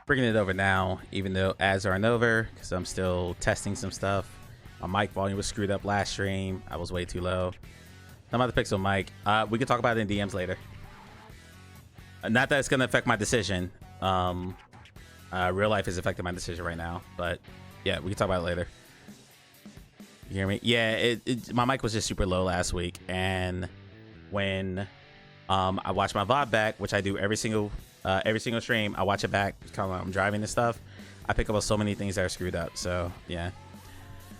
bringing it over now, even though ads aren't over, because I'm still testing some stuff. My mic volume was screwed up last stream. I was way too low. I'm about to Pixel mic. We can talk about it in DMs later. Not that it's going to affect my decision. Real life is affecting my decision right now, but yeah, we can talk about it later. You hear me? Yeah, my mic was just super low last week, and when I watch my VOD back, which I do every single stream, I watch it back kind of when I'm driving and stuff. I pick up on so many things that are screwed up. So yeah.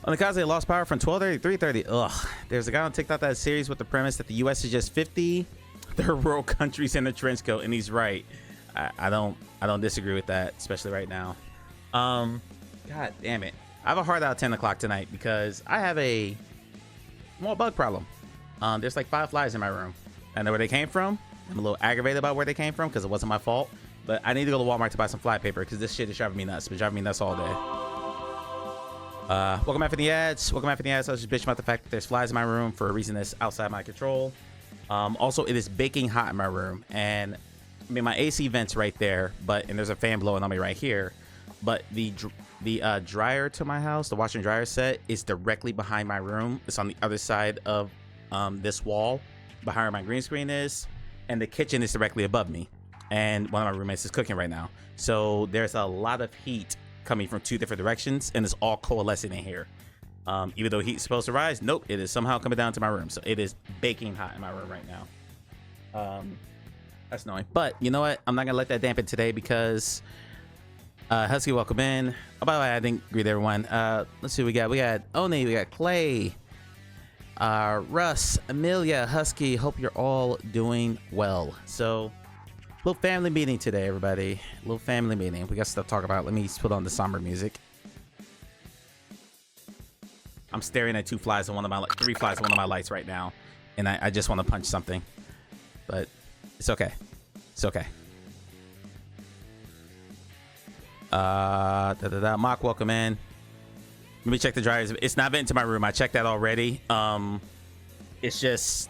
On the cause they lost power from 12:30 to 3:30. Ugh. There's a guy on TikTok that has a series with the premise that the U.S. is just 50 third world countries in a trench coat, and he's right. I don't disagree with that, especially right now. God damn it. I have a hard out at 10 o'clock tonight because I have a small bug problem. There's like 5 flies in my room. I know where they came from. I'm a little aggravated about where they came from because it wasn't my fault. But I need to go to Walmart to buy some fly paper because this shit is driving me nuts. It's been driving me nuts all day. Welcome back from the ads. Welcome back from the ads. I was just bitching about the fact that there's flies in my room for a reason that's outside my control. Also, it is baking hot in my room. And I mean, my AC vent's right there, and there's a fan blowing on me right here. But the dryer to my house, the washer and dryer set, is directly behind my room. It's on the other side of this wall, behind where my green screen is, and the kitchen is directly above me. And one of my roommates is cooking right now, so there's a lot of heat coming from 2 different directions, and it's all coalescing in here. Even though heat's supposed to rise, nope, it is somehow coming down to my room. So it is baking hot in my room right now. That's annoying, but you know what? I'm not gonna let that dampen today because Husky, welcome in. Oh, by the way, I didn't greet everyone. Let's see what we got. We got Oni, we got Clay, Russ, Amelia, Husky. Hope you're all doing well. So, little family meeting today, everybody. Little family meeting. We got stuff to talk about. Let me put on the somber music. I'm staring at 2 flies on one of my 3 flies on one of my lights right now, and I just want to punch something, but it's okay. It's okay. Mock, welcome in. Let me check the dryers. It's not venting to my room. I checked that already. It's just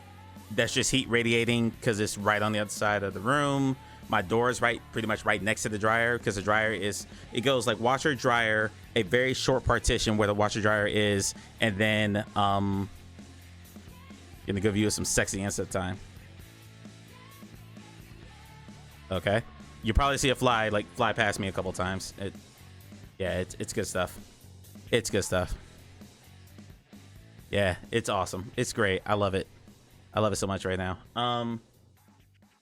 that's just heat radiating because it's right on the other side of the room. My door is pretty much right next to the dryer because the dryer it goes like washer dryer, a very short partition where the washer dryer is, and then gonna give you some sexy instant time. Okay. You probably see a fly past me a couple times. It's good stuff. It's good stuff. Yeah, it's awesome. It's great. I love it. I love it so much right now.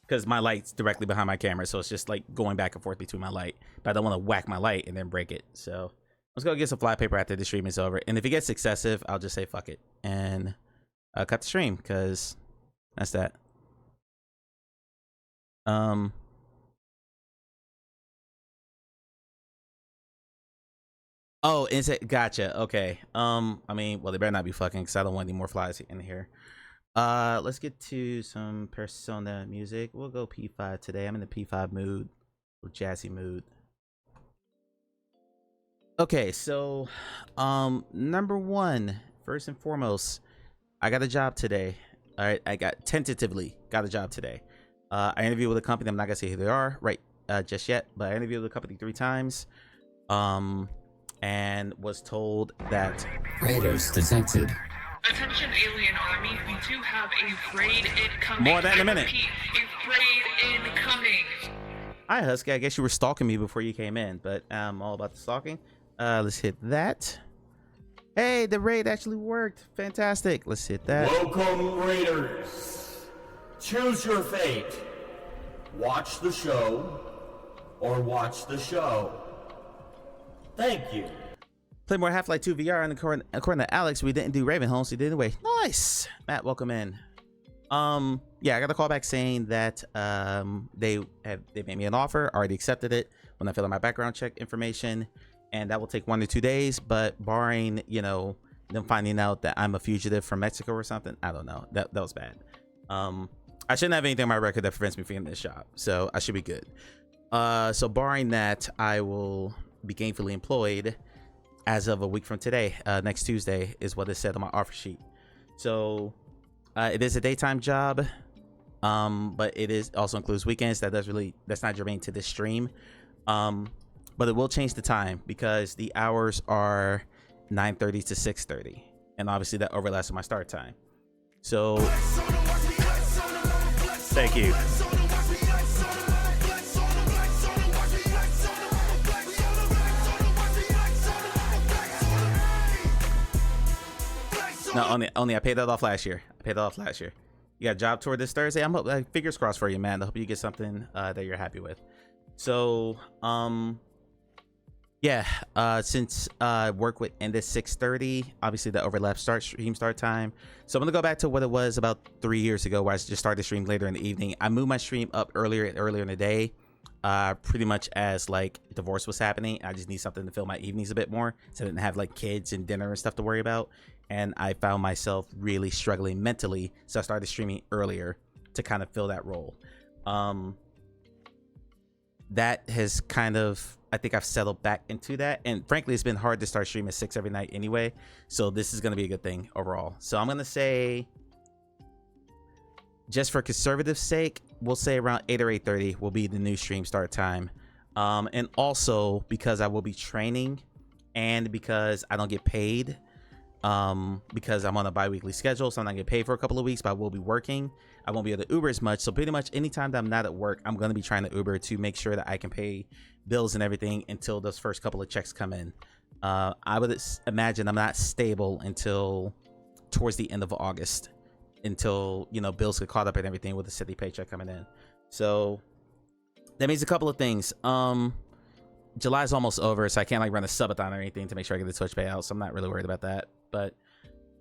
Because my light's directly behind my camera, so it's just like going back and forth between my light. But I don't want to whack my light and then break it. So let's go get some fly paper after the stream is over. And if it gets excessive, I'll just say fuck it and cut the stream because that's that. Oh, is it? Gotcha. Okay. I mean, well, they better not be fucking because I don't want any more flies in here. Let's get to some Persona music. We'll go P5 today. I'm in the P5 mood, a jazzy mood. Okay, so number 1, first and foremost, I got a job today. All right, I tentatively got a job today. I interviewed with a company. I'm not gonna say who they are just yet, but I interviewed with a company 3 times. And was told that raiders detected. Attention alien army, we do have a raid incoming. More of that in a minute. Repeat, a raid incoming. Hi Husky, I guess you were stalking me before you came in, but I'm all about the stalking. Let's hit that. Hey, the raid actually worked. Fantastic. Let's hit that. Welcome, raiders. Choose your fate. Watch the show or watch the show. Thank you. Play more Half-Life 2 VR, and according to Alex, we didn't do Ravenholm, so we did anyway. Nice. Matt, welcome in. Yeah, I got a call back saying that they made me an offer. I already accepted it when I filled out my background check information, and that will take 1 to 2 days. But barring, you know, them finding out that I'm a fugitive from Mexico or something, I don't know. That was bad. I shouldn't have anything on my record that prevents me from getting this job, so I should be good. So barring that, I will be gainfully employed as of a week from today. Next Tuesday is what it said on my offer sheet. So it is a daytime job, but it also includes weekends. That's not germane to this stream. but it will change the time because the hours are 9:30 to 6:30, and obviously that overlaps with my start time. So thank you. No, only I paid that off last year. You got a job tour this Thursday. I'm fingers crossed for you, man. I hope you get something that you're happy with. So, yeah, since work would end at 6:30, obviously the overlap stream start time. So I'm gonna go back to what it was about 3 years ago, where I just started stream later in the evening. I moved my stream up earlier in the day, pretty much as like divorce was happening. I just need something to fill my evenings a bit more, so I didn't have like kids and dinner and stuff to worry about. And I found myself really struggling mentally, so I started streaming earlier to kind of fill that role. That has kind of, I think I've settled back into that, and frankly it's been hard to start streaming at 6 every night anyway, so this is going to be a good thing overall. So I'm going to say, just for conservative sake, we'll say around 8 or 8:30 will be the new stream start time. And also because I will be training, and because I don't get paid, because I'm on a bi-weekly schedule, so I'm not getting paid for a couple of weeks, but I will be working. I won't be able to Uber as much, so pretty much anytime that I'm not at work, I'm going to be trying to Uber to make sure that I can pay bills and everything until those first couple of checks come in. I would imagine I'm not stable until towards the end of August, until, you know, bills get caught up and everything with the city paycheck coming in. So that means a couple of things. July's almost over, so I can't like run a subathon or anything to make sure I get the Twitch payout, so I'm not really worried about that. But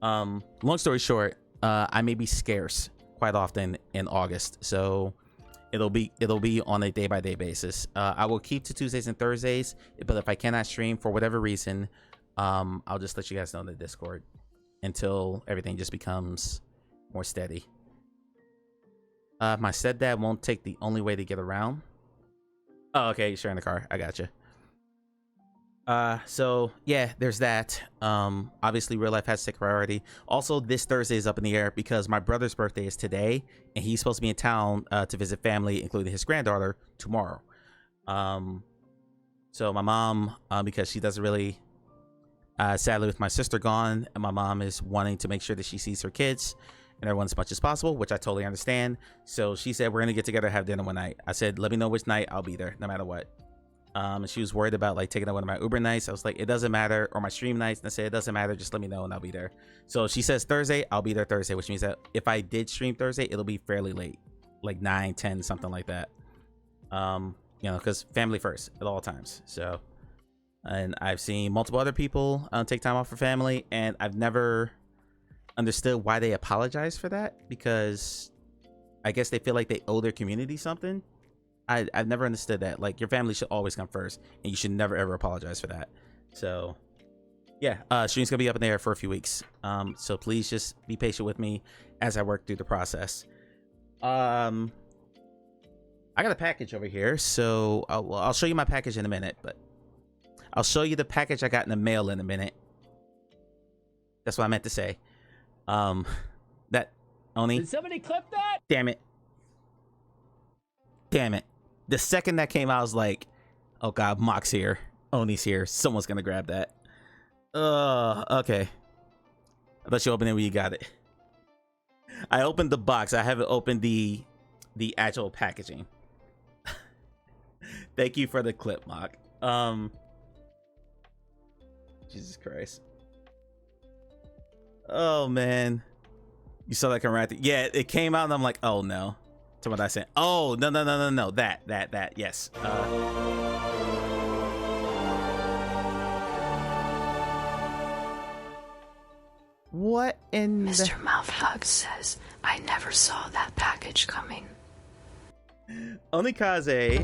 long story short, I may be scarce quite often in August, so it'll be on a day-by-day basis. I will keep to Tuesdays and Thursdays, but if I cannot stream for whatever reason, I'll just let you guys know in the Discord until everything just becomes more steady. My stepdad won't take the only way to get around. Oh, okay, you're sharing the car. I gotcha. So yeah, there's that. Obviously real life has to take priority. Also, this Thursday is up in the air because my brother's birthday is today, and he's supposed to be in town to visit family, including his granddaughter, tomorrow. So my mom, because she doesn't really, sadly with my sister gone, and my mom is wanting to make sure that she sees her kids and everyone as much as possible, which I totally understand. So she said we're gonna get together and have dinner one night. I said let me know which night, I'll be there no matter what. And she was worried about like taking out one of my Uber nights. I was like, it doesn't matter, or my stream nights, and I said it doesn't matter, just let me know and I'll be there. So she says Thursday, I'll be there Thursday, which means that if I did stream Thursday, it'll be fairly late, like 9, 10, something like that. You know, because family first at all times. So, and I've seen multiple other people take time off for family, and I've never understood why they apologize for that, because I guess they feel like they owe their community something. I've never understood that. Like, your family should always come first, and you should never ever apologize for that. So yeah, stream's gonna be up in the air for a few weeks, so please just be patient with me as I work through the process. I got a package over here, so I'll show you my package in a minute, but I'll show you the package I got in the mail in a minute. That's what I meant to say. That Oni, did somebody clip that? damn it, the second that came out, I was like, oh god, Mock's here, Oni's here, someone's gonna grab that. Okay, I thought you opened it when you got it. I opened the box, I haven't opened the actual packaging. Thank you for the clip, Mock. Jesus Christ. Oh man, you saw that come right there. Yeah, it came out and I'm like, oh no. To what I said. Oh no, that yes. What in Mr. Mouthhug says I never saw that package coming. Onikaze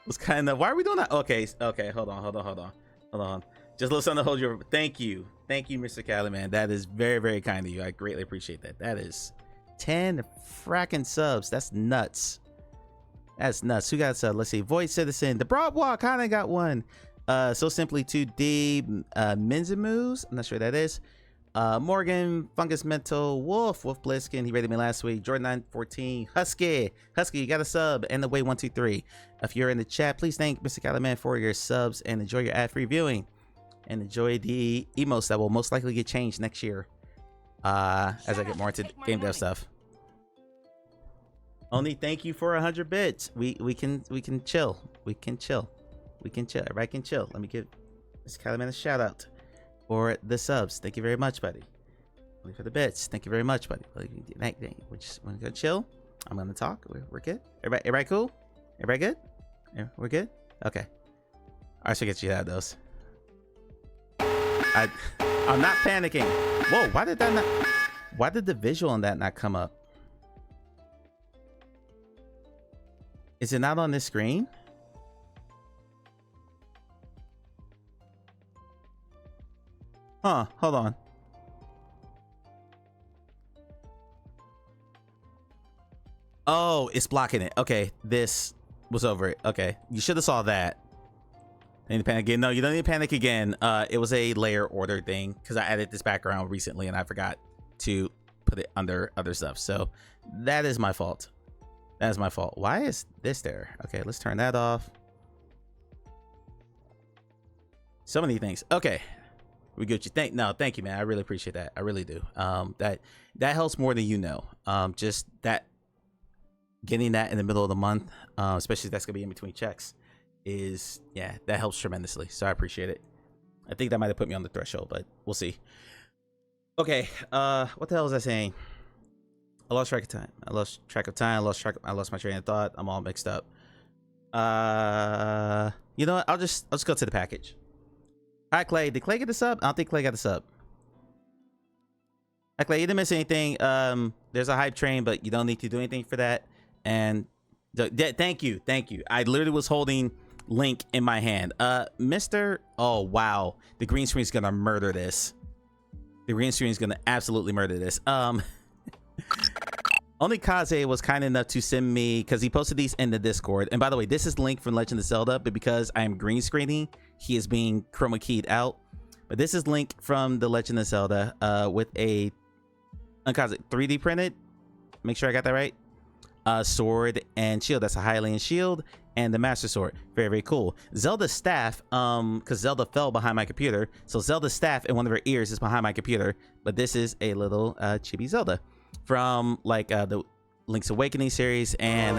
was kind of, why are we doing that? Okay, hold on. Just listen to hold your, thank you, Mr. Cali, man. That is very, very kind of you. I greatly appreciate that. That is 10 fracking subs. That's nuts. Who got a sub? Let's see. Void Citizen, the Broad Walk kind of got one. So Simply 2D, Menzimus, I'm not sure what that is. Morgan, Fungus Mental, Wolf Bliskin, he rated me last week. Jordan 914, Husky, you got a sub, and the way 123. If you're in the chat, please thank Mr. Calaman for your subs and enjoy your ad-free viewing. And enjoy the emotes that will most likely get changed next year. As I get more into game dev stuff. Only thank you for 100 bits. We can chill. We can chill. Everybody can chill. Let me give Mr. Calaman a shout out for the subs. Thank you very much, buddy. Only for the bits. Thank you very much, buddy. We're just gonna chill. I'm gonna talk. We're good. Everybody cool? Everybody good? Yeah, we're good? Okay. I should get you out of those. I'm not panicking. Whoa, why did the visual on that not come up? Is it not on this screen? Huh, hold on. Oh, it's blocking it. Okay, this was over it. Okay, you should have saw that. Need to panic again? No, you don't need to panic again. It was a layer order thing because I added this background recently and I forgot to put it under other stuff. So that is my fault. That is my fault. Why is this there? Okay, let's turn that off. So many things. Okay, we good. Thank you, man. I really appreciate that. I really do. That helps more than you know. Just that getting that in the middle of the month, especially if that's gonna be in between checks. That helps tremendously, so I appreciate it. I think that might have put me on the threshold, but we'll see. Okay, what the hell was I saying? I lost track of time. I lost my train of thought. I'm all mixed up. You know what? I'll just go to the package. All right, Clay. Did Clay get the sub? I don't think Clay got the sub. Hi, Clay. You didn't miss anything. There's a hype train, but you don't need to do anything for that. And thank you. I literally was holding Link in my hand. Oh wow, the green screen is gonna murder this. The green screen is gonna absolutely murder this. Only Kaze was kind enough to send me, because he posted these in the Discord. And by the way, this is Link from Legend of Zelda, but because I am green screening, he is being chroma keyed out. But this is Link from the Legend of Zelda with a 3D printed, make sure I got that right, sword and shield. That's a Hylian shield and the Master Sword. Very, very cool. Zelda's staff, because Zelda fell behind my computer, so Zelda's staff in one of her ears is behind my computer, but this is a little chibi Zelda from like the Link's Awakening series. And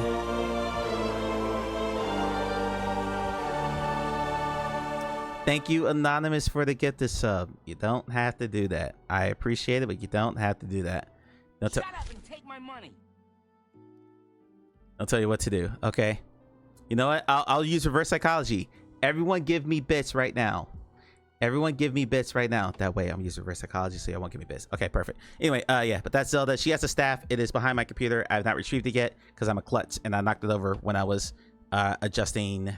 thank you, Anonymous, for the gift sub. You don't have to do that. I appreciate it, but you don't have to do that. Shut up and take my money. I'll tell you what to do. Okay. You know what? I'll use reverse psychology. Everyone give me bits right now. Everyone give me bits right now. That way I'm using reverse psychology, so you won't give me bits. Okay, perfect. Anyway, yeah, but that's Zelda. She has a staff. It is behind my computer. I have not retrieved it yet because I'm a klutz and I knocked it over when I was adjusting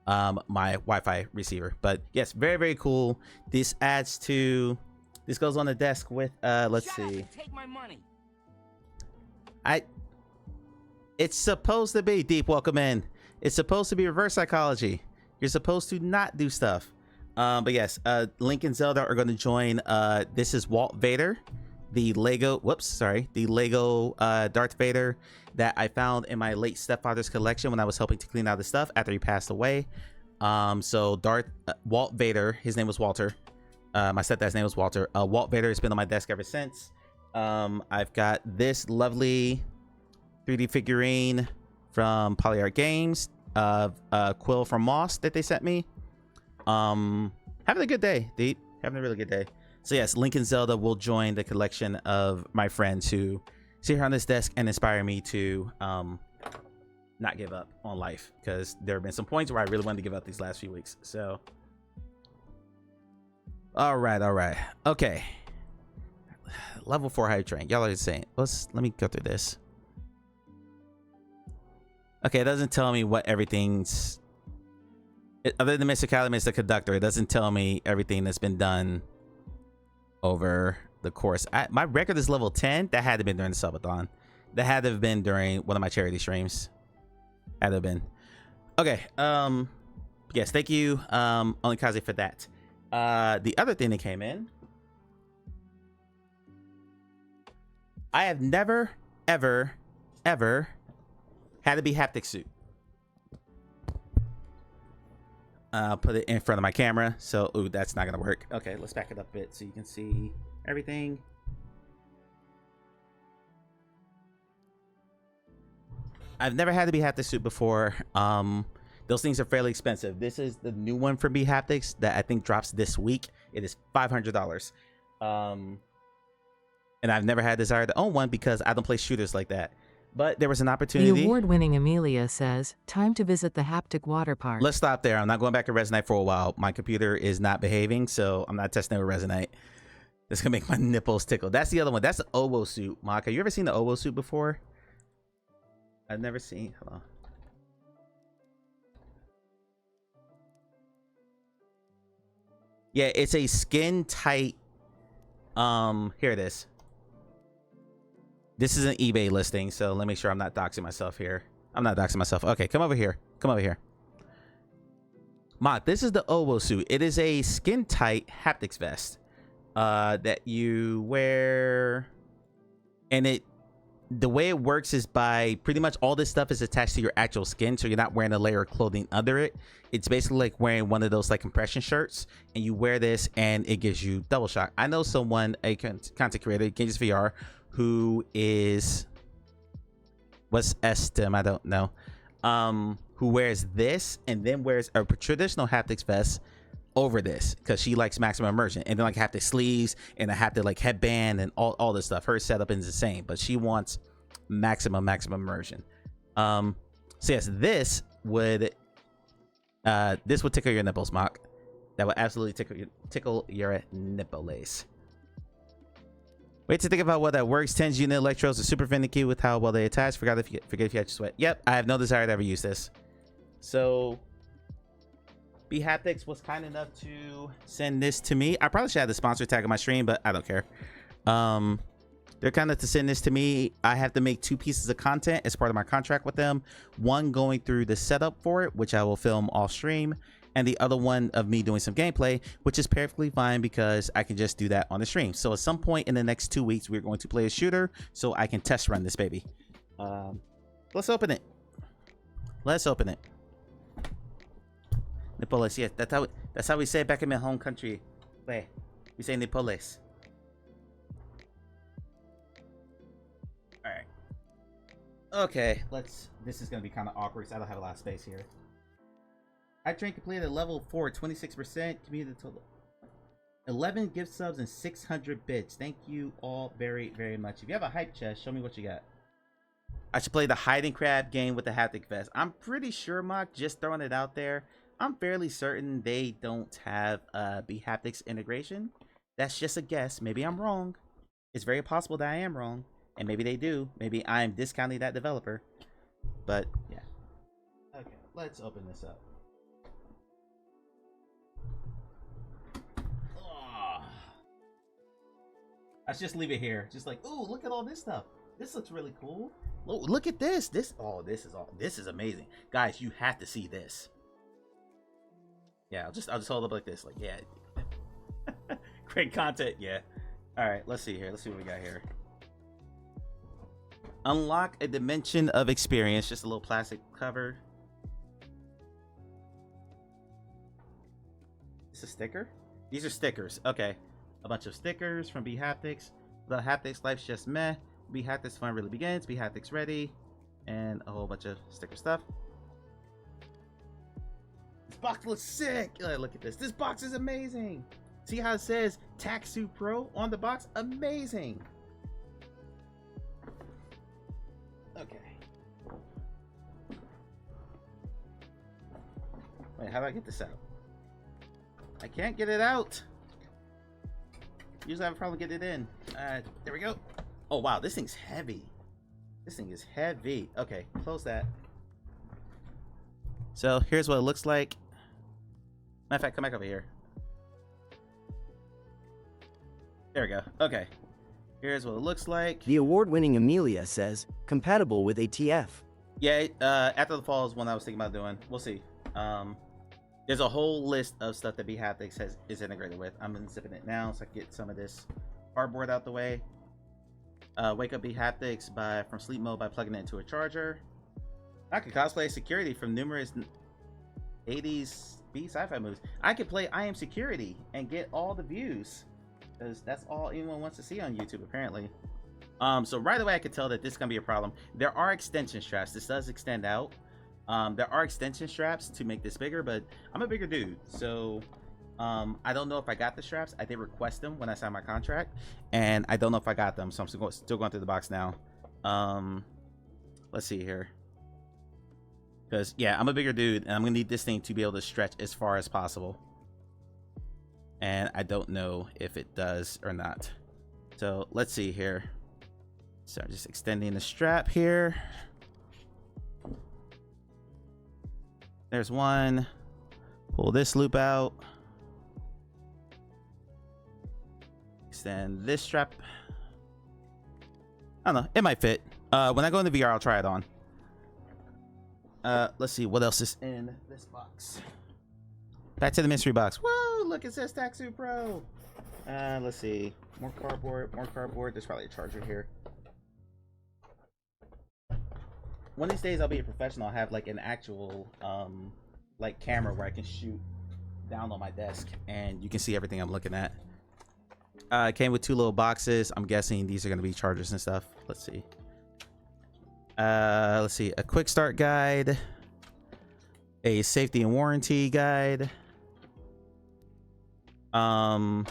my Wi-Fi receiver. But yes, very, very cool. This goes on the desk with let's see. Take my money. It's supposed to be Deep. Welcome in. It's supposed to be reverse psychology. You're supposed to not do stuff. But yes, Link and Zelda are going to join. This is Walt Vader, the Lego Darth Vader that I found in my late stepfather's collection when I was helping to clean out the stuff after he passed away. So Walt Vader, his name was Walter. My stepdad's name was Walter. Walt Vader has been on my desk ever since. I've got this lovely 3D figurine from Polyart Games of Quill from Moss that they sent me. Having a good day, Deep. Having a really good day. So yes, Link and Zelda will join the collection of my friends who sit here on this desk and inspire me to not give up on life, because there have been some points where I really wanted to give up these last few weeks. So all right, okay. Level 4 hype train. Y'all are saying, let me go through this. Okay, it doesn't tell me what everything's other than Mr. Calamus, the conductor. It doesn't tell me everything that's been done over the course. My record is level 10. That had to have been during the subathon. That had to have been during one of my charity streams. Had to have been. Okay. Yes, thank you, Onikaze, for that. The other thing that came in I have never, ever, ever had a Be Haptic suit. I'll put it in front of my camera. So, ooh, that's not gonna work. Okay, let's back it up a bit so you can see everything. I've never had a Be Haptic suit before. Those things are fairly expensive. This is the new one for Be Haptics that I think drops this week. It is $500. And I've never had a desire to own one because I don't play shooters like that. But there was an opportunity. The award-winning Amelia says, time to visit the haptic water park. Let's stop there. I'm not going back to Resonite for a while. My computer is not behaving, so I'm not testing it with Resonite. This gonna make my nipples tickle. That's the other one. That's the oboe suit. Mock, have you ever seen the oboe suit before? I've never seen. Hold on. Yeah, it's a skin tight. Here it is. This is an eBay listing, so let me make sure I'm not doxing myself here. I'm not doxing myself. Okay, come over here. Come over here. Mock, this is the oboe suit. It is a skin tight haptics vest that you wear, and the way it works is by pretty much all this stuff is attached to your actual skin, so you're not wearing a layer of clothing under it. It's basically like wearing one of those like compression shirts, and you wear this and it gives you double shock. I know someone, a content creator, Games VR, who is, what's STEM, I don't know, who wears this and then wears a traditional haptics vest over this because she likes maximum immersion, and then like haptic sleeves and a haptic like headband and all this stuff. Her setup is the same, but she wants maximum immersion. So yes, this would tickle your nipples, Mock. That would absolutely tickle your nipples. Wait to think about what that works. 10 unit electrodes are super finicky with how well they attach. Forget if you had your sweat. Yep, I have no desire to ever use this. So Be Haptics was kind enough to send this to me. I probably should have the sponsor tag on my stream, but I don't care. They're kind enough to send this to me. I have to make 2 pieces of content as part of my contract with them. One going through the setup for it, which I will film off stream, and the other one of me doing some gameplay, which is perfectly fine because I can just do that on the stream. So at some point in the next 2 weeks, we're going to play a shooter so I can test run this baby. Let's open it. Let's open it. Nipoles, yes, that's how we say it back in my home country. Wait, we say Nipoles. All right. Okay, this is gonna be kind of awkward. So I don't have a lot of space here. I trained completed at level 4, 26%. Community total 11 gift subs and 600 bits. Thank you all very, very much. If you have a hype chest, show me what you got. I should play the hiding crab game with the haptic vest. I'm pretty sure, Mock, just throwing it out there, I'm fairly certain they don't have Be Haptics integration. That's just a guess. Maybe I'm wrong. It's very possible that I am wrong. And maybe they do. Maybe I'm discounting that developer. But, yeah. Okay, let's open this up. Let's just leave it here. Just like, ooh, look at all this stuff. This looks really cool. Oh, look at this. This is amazing. Guys, you have to see this. Yeah, I'll just hold up like this. Like, yeah. Great content, yeah. Alright, let's see here. Let's see what we got here. Unlock a dimension of experience. Just a little plastic cover. Is this a sticker? These are stickers. Okay. A bunch of stickers from Be Haptics. The Haptics life's just meh. Be Haptics fun really begins. Be Haptics ready. And a whole bunch of sticker stuff. This box looks sick. Look at this. This box is amazing. See how it says Taxu Pro on the box? Amazing. Okay. Wait, how do I get this out? I can't get it out. Usually I have a problem getting it in. There we go. Oh, wow. This thing's heavy. This thing is heavy. Okay, close that. So here's what it looks like. Matter of fact, come back over here. There we go. Okay. Here's what it looks like. The award-winning Amelia says, compatible with ATF. Yeah, after the fall is one I was thinking about doing. We'll see. There's a whole list of stuff that Be Haptics is integrated with. I'm unzipping it now so I can get some of this cardboard out the way. Wake up, be haptics from sleep mode by plugging it into a charger. I could cosplay security from numerous 80s B sci-fi movies. I could play I Am Security and get all the views, because that's all anyone wants to see on YouTube apparently. So right away I could tell that this is gonna be a problem. There are extension straps. This does extend out. There are extension straps to make this bigger, but I'm a bigger dude, so I don't know if I got the straps. I did request them when I signed my contract, and I don't know if I got them, so I'm still going through the box now. Let's see here, because yeah, I'm a bigger dude, and I'm gonna need this thing to be able to stretch as far as possible, and I don't know if it does or not. So let's see here. So I'm just extending the strap here. There's one. Pull this loop out. Extend this strap. I don't know, it might fit. When I go into VR, I'll try it on. Let's see what else is in this box. Back to the mystery box. Whoa, look, it says Taxu Pro. Let's see, more cardboard. There's probably a charger here. One of these days I'll be a professional. I'll have like an actual like camera where I can shoot down on my desk and you can see everything I'm looking at. It came with 2 little boxes. I'm guessing these are going to be chargers and stuff. Let's see. A quick start guide, a safety and warranty guide, a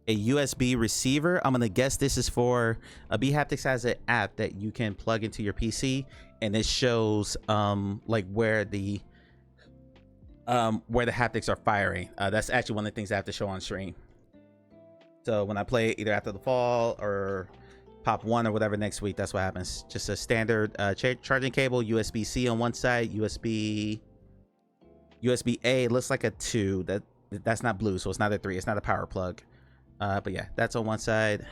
USB receiver. I'm gonna guess this is for bHaptics has an app that you can plug into your PC, and it shows like where the haptics are firing. That's actually one of the things I have to show on stream. So when I play it, either after the fall or Pop 1 or whatever next week, that's what happens. Just a standard charging cable, USB-C on one side, USB-A. It looks like a 2. That's not blue, so it's not a 3. It's not a power plug. But yeah, that's on one side.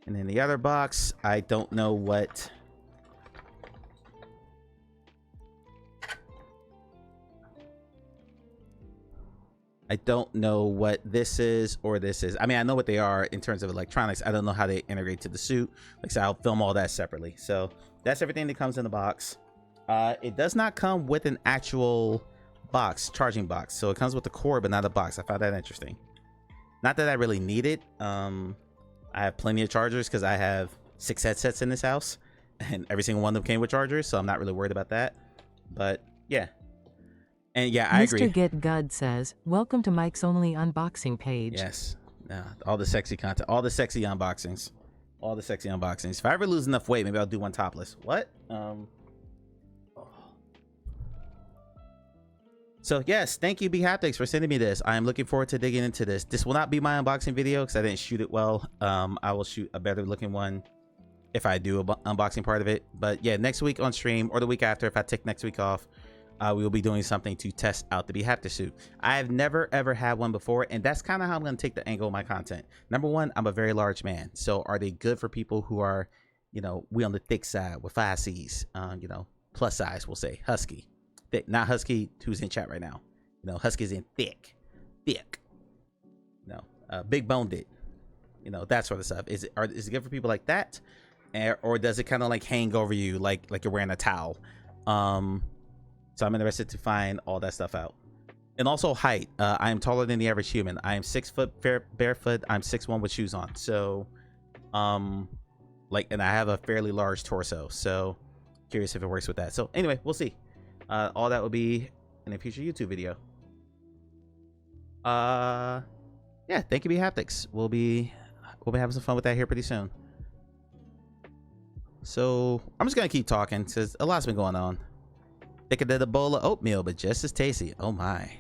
And then the other box, I don't know what. I don't know what this is or this is. I mean, I know what they are in terms of electronics. I don't know how they integrate to the suit. Like I said, I'll film all that separately. So that's everything that comes in the box. It does not come with an actual charging box. So it comes with the cord, but not a box. I found that interesting. Not that I really need it. I have plenty of chargers because I have 6 headsets in this house, and every single one of them came with chargers. So I'm not really worried about that. But yeah. And yeah, I agree. Mr. Get God says, welcome to Mike's Only Unboxing page. Yes. All the sexy content. All the sexy unboxings. All the sexy unboxings. If I ever lose enough weight, maybe I'll do one topless. What? So yes, thank you bHaptics for sending me this. I am looking forward to digging into this. This will not be my unboxing video because I didn't shoot it well. I will shoot a better looking one if I do an unboxing part of it. But yeah, next week on stream or the week after, if I take next week off, we will be doing something to test out the bHaptic suit. I have never ever had one before, and that's kind of how I'm going to take the angle of my content. Number one, I'm a very large man, so are they good for people who are, we on the thick side with 5 C's, plus size, we'll say, husky, thick, not husky who's in chat right now. Husky's in thick, big boned, that sort of stuff. Is it good for people like that, or does it kind of like hang over you like you're wearing a towel? So I'm interested to find all that stuff out. And also height. I am taller than the average human. I am 6 foot barefoot. I'm 6'1" with shoes on. So, and I have a fairly large torso. So, curious if it works with that. So, anyway, we'll see. All that will be in a future YouTube video. Yeah, thank you, bHaptics. We'll be having some fun with that here pretty soon. So, I'm just gonna keep talking because a lot's been going on. Thicker than a bowl of oatmeal, but just as tasty. Oh my.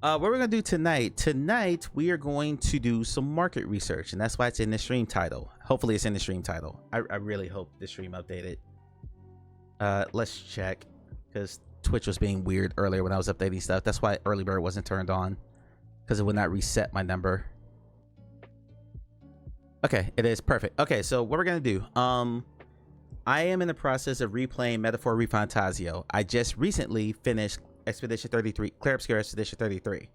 What we're gonna do tonight we are going to do some market research, and that's why it's in the stream title. Hopefully it's in the stream title. I really hope the stream updated. Let's check, because Twitch was being weird earlier when I was updating stuff. That's why early bird wasn't turned on, because it would not reset my number. Okay, it is perfect. Okay, so what we're gonna do, I am in the process of replaying Metaphor ReFantazio. I just recently finished Expedition 33, Claire Obscura Expedition 33.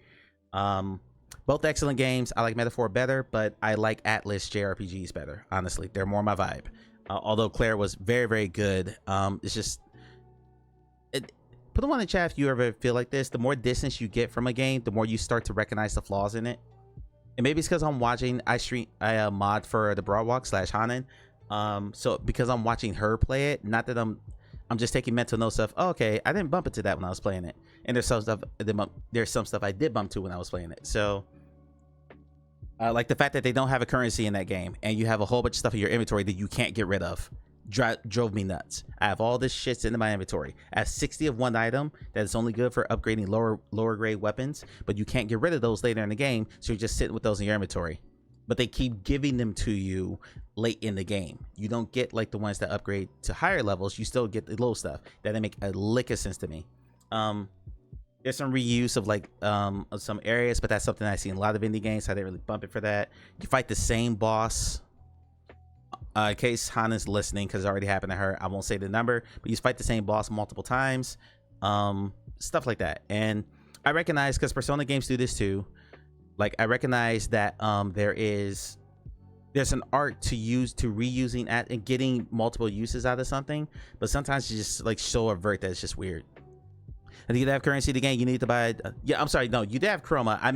Both excellent games. I like Metaphor better, but I like Atlas JRPGs better. Honestly, they're more my vibe. Although Claire was very, very good. It's just, put them on the chat if you ever feel like this. The more distance you get from a game, the more you start to recognize the flaws in it. And maybe it's because I'm watching, I mod for the Broadwalk / Hanan. So because I'm watching her play it, not that I'm just taking mental notes of, oh, okay, I didn't bump into that when I was playing it. And there's some stuff I did bump to when I was playing it. So like the fact that they don't have a currency in that game and you have a whole bunch of stuff in your inventory that you can't get rid of drove me nuts. I have all this shit sitting in my inventory. I have 60 of one item that is only good for upgrading lower grade weapons, but you can't get rid of those later in the game, so you're just sitting with those in your inventory. But they keep giving them to you late in the game. You don't get like the ones that upgrade to higher levels. You still get the low stuff. That didn't make a lick of sense to me. There's some reuse of like of some areas, but that's something I see in a lot of indie games, so I didn't really bump it for that. You fight the same boss. In case Hannah's listening, because it already happened to her, I won't say the number, but you fight the same boss multiple times. Stuff like that. And I recognize, because Persona games do this too, like I recognize that there's an art to reusing and getting multiple uses out of something, but sometimes you just like so avert that it's just weird. I think you have currency in the game, you need to buy yeah, I'm sorry, no, you did have chroma. I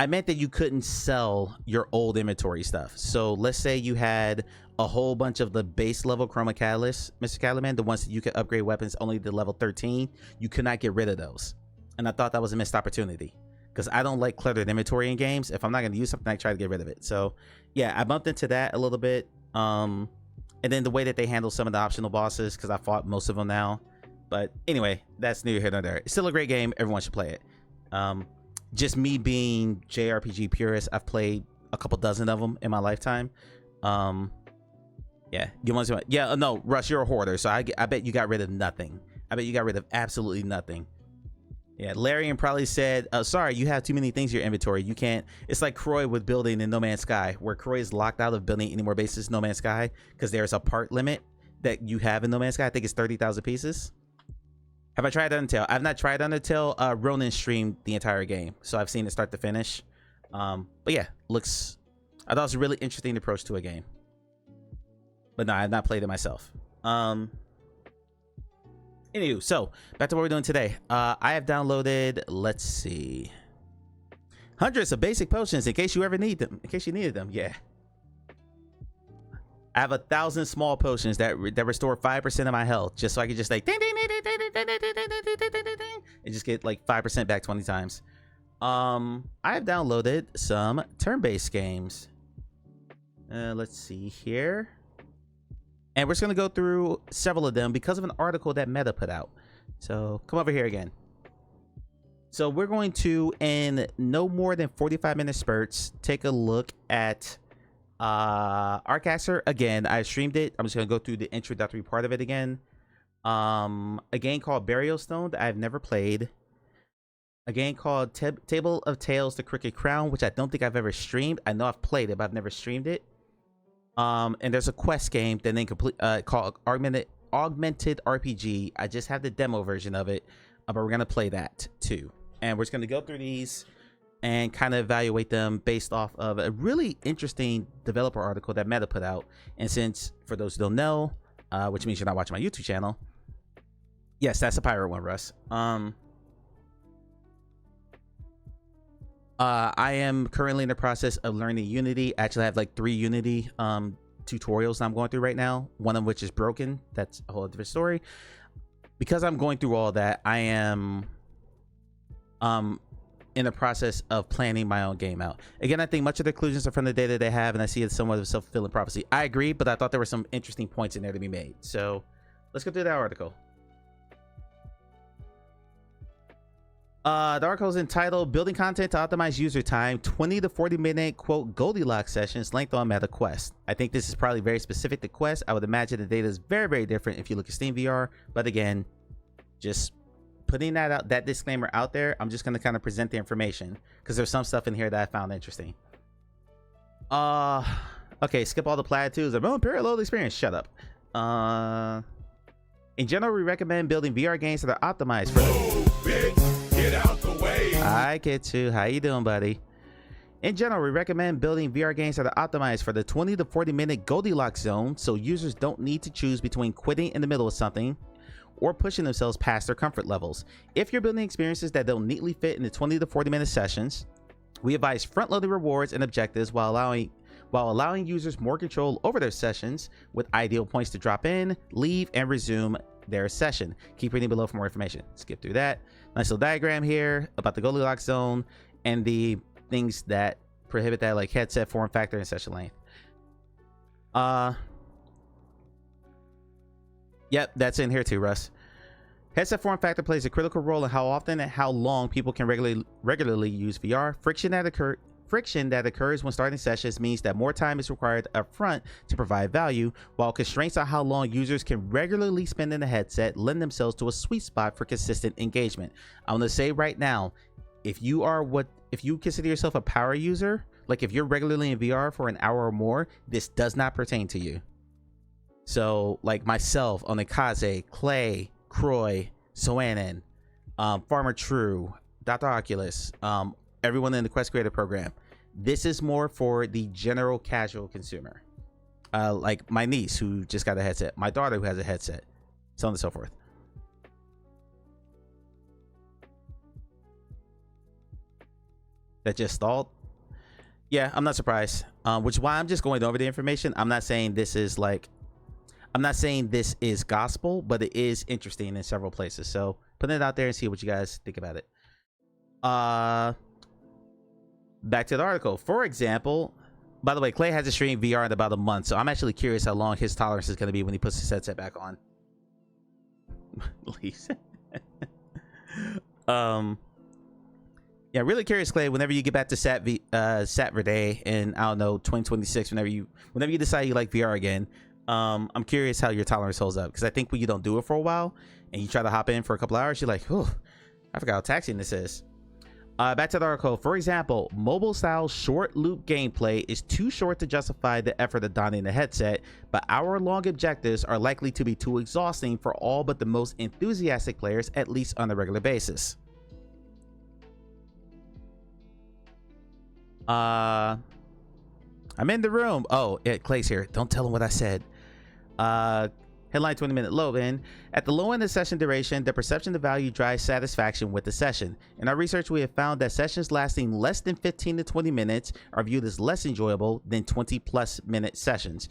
meant that you couldn't sell your old inventory stuff. So let's say you had a whole bunch of the base level chroma catalysts, Mr. Calaman, the ones that you could upgrade weapons only to level 13, you could not get rid of those. And I thought that was a missed opportunity, because I don't like cluttered inventory in games. If I'm not going to use something, I try to get rid of it. So yeah, I bumped into that a little bit. And then the way that they handle some of the optional bosses, because I fought most of them now. But anyway, that's neither here nor there. It's still a great game. Everyone should play it. Just me being JRPG purist, I've played a couple dozen of them in my lifetime. Yeah, no, Russ, you're a hoarder, so I bet you got rid of nothing. I bet you got rid of absolutely nothing. Yeah, Larian probably said, sorry, you have too many things in your inventory. You can't. It's like Croy with building in No Man's Sky, where Croy is locked out of building any more bases in No Man's Sky because there's a part limit that you have in No Man's Sky. I think it's 30,000 pieces. Have I tried Undertale? I've not tried Undertale. Ronan streamed the entire game, so I've seen it start to finish. But yeah, I thought it was a really interesting approach to a game. But no, I have not played it myself. Anywho, so back to what we're doing today. I have downloaded, let's see, hundreds of basic potions in case you ever need them. In case you needed them, yeah. I have 1,000 small potions that restore 5% of my health, just so I can just like ding, ding, ding, ding, ding, ding, ding, ding, ding, ding, ding, ding, and just get like 5% back 20 times. I have downloaded some turn-based games. Let's see here. And we're just going to go through several of them because of an article that Meta put out. So come over here again. So we're going to, in no more than 45-minute spurts, take a look at Arcaxer. Again, I streamed it. I'm just going to go through the introductory part of it again. A game called Burial Stone that I've never played. A game called Table of Tales: The Crooked Crown, which I don't think I've ever streamed. I know I've played it, but I've never streamed it. And there's a quest game that then called Augmented RPG. I just have the demo version of it, but we're gonna play that too. And we're just gonna go through these and kind of evaluate them based off of a really interesting developer article that Meta put out. And since, for those who don't know, which means you're not watching my YouTube channel, yes, that's a pirate one, Russ. I am currently in the process of learning Unity. Actually, I have like 3 Unity tutorials I'm going through right now, one of which is broken. That's a whole different story. Because I'm going through all that, I am in the process of planning my own game out. Again, I think much of the conclusions are from the data they have, and I see it somewhat of a self-fulfilling prophecy. I agree, but I thought there were some interesting points in there to be made. So let's go through that article. The article is entitled Building Content to Optimize User Time, 20 to 40 minute quote Goldilocks sessions length on Meta Quest. I think this is probably very specific to Quest. I would imagine the data is very, very different if you look at Steam VR. But again, just putting that out, that disclaimer out there, I'm just going to kind of present the information because there's some stuff in here that I found interesting. Okay, skip all the platitudes of unparalleled experience. Shut up. In general, we recommend building VR games that are optimized for big, get out the way. Hi, Kitsu. How you doing, buddy? In general, we recommend building VR games that are optimized for the 20 to 40 minute Goldilocks zone, so users don't need to choose between quitting in the middle of something or pushing themselves past their comfort levels. If you're building experiences that don't neatly fit into 20 to 40 minute sessions, we advise front-loading rewards and objectives while allowing users more control over their sessions, with ideal points to drop in, leave, and resume their session. Keep reading below for more information. Skip through that. Nice little diagram here about the Goldilocks zone and the things that prohibit that, like headset form factor and session length. Yep, that's in here too, Russ. Headset form factor plays a critical role in how often and how long people can regularly use VR. Friction that occurs when starting sessions means that more time is required up front to provide value, while constraints on how long users can regularly spend in a headset lend themselves to a sweet spot for consistent engagement. I'm going to say right now, if you consider yourself a power user, like if you're regularly in VR for an hour or more, this does not pertain to you. So like myself, Onikaze, Clay, Croy, Soanen, Farmer True, Dr. Oculus, everyone in the Quest Creator Program, this is more for the general casual consumer. Like my niece who just got a headset, my daughter who has a headset, so on and so forth. That just stalled. Yeah, I'm not surprised. Which is why I'm just going over the information. I'm not saying this is gospel, but it is interesting in several places. So putting it out there and see what you guys think about it. Back to the article. For example, by the way, Clay has a stream VR in about a month, so I'm actually curious how long his tolerance is going to be when he puts his headset back on. Please. Yeah, really curious, Clay. Whenever you get back to Saturday in, I don't know, 2026, whenever you decide you like VR again, I'm curious how your tolerance holds up, because I think when you don't do it for a while and you try to hop in for a couple hours, you're like, oh, I forgot how taxing this is. Back to the article. For example, mobile style short loop gameplay is too short to justify the effort of donning the headset, but hour-long objectives are likely to be too exhausting for all but the most enthusiastic players, at least on a regular basis. I'm in the room. Oh, yeah, Clay's here. Don't tell him what I said. Headline 20-minute load in. At the low end of session duration, the perception of value drives satisfaction with the session. In our research, we have found that sessions lasting less than 15 to 20 minutes are viewed as less enjoyable than 20+ minute sessions,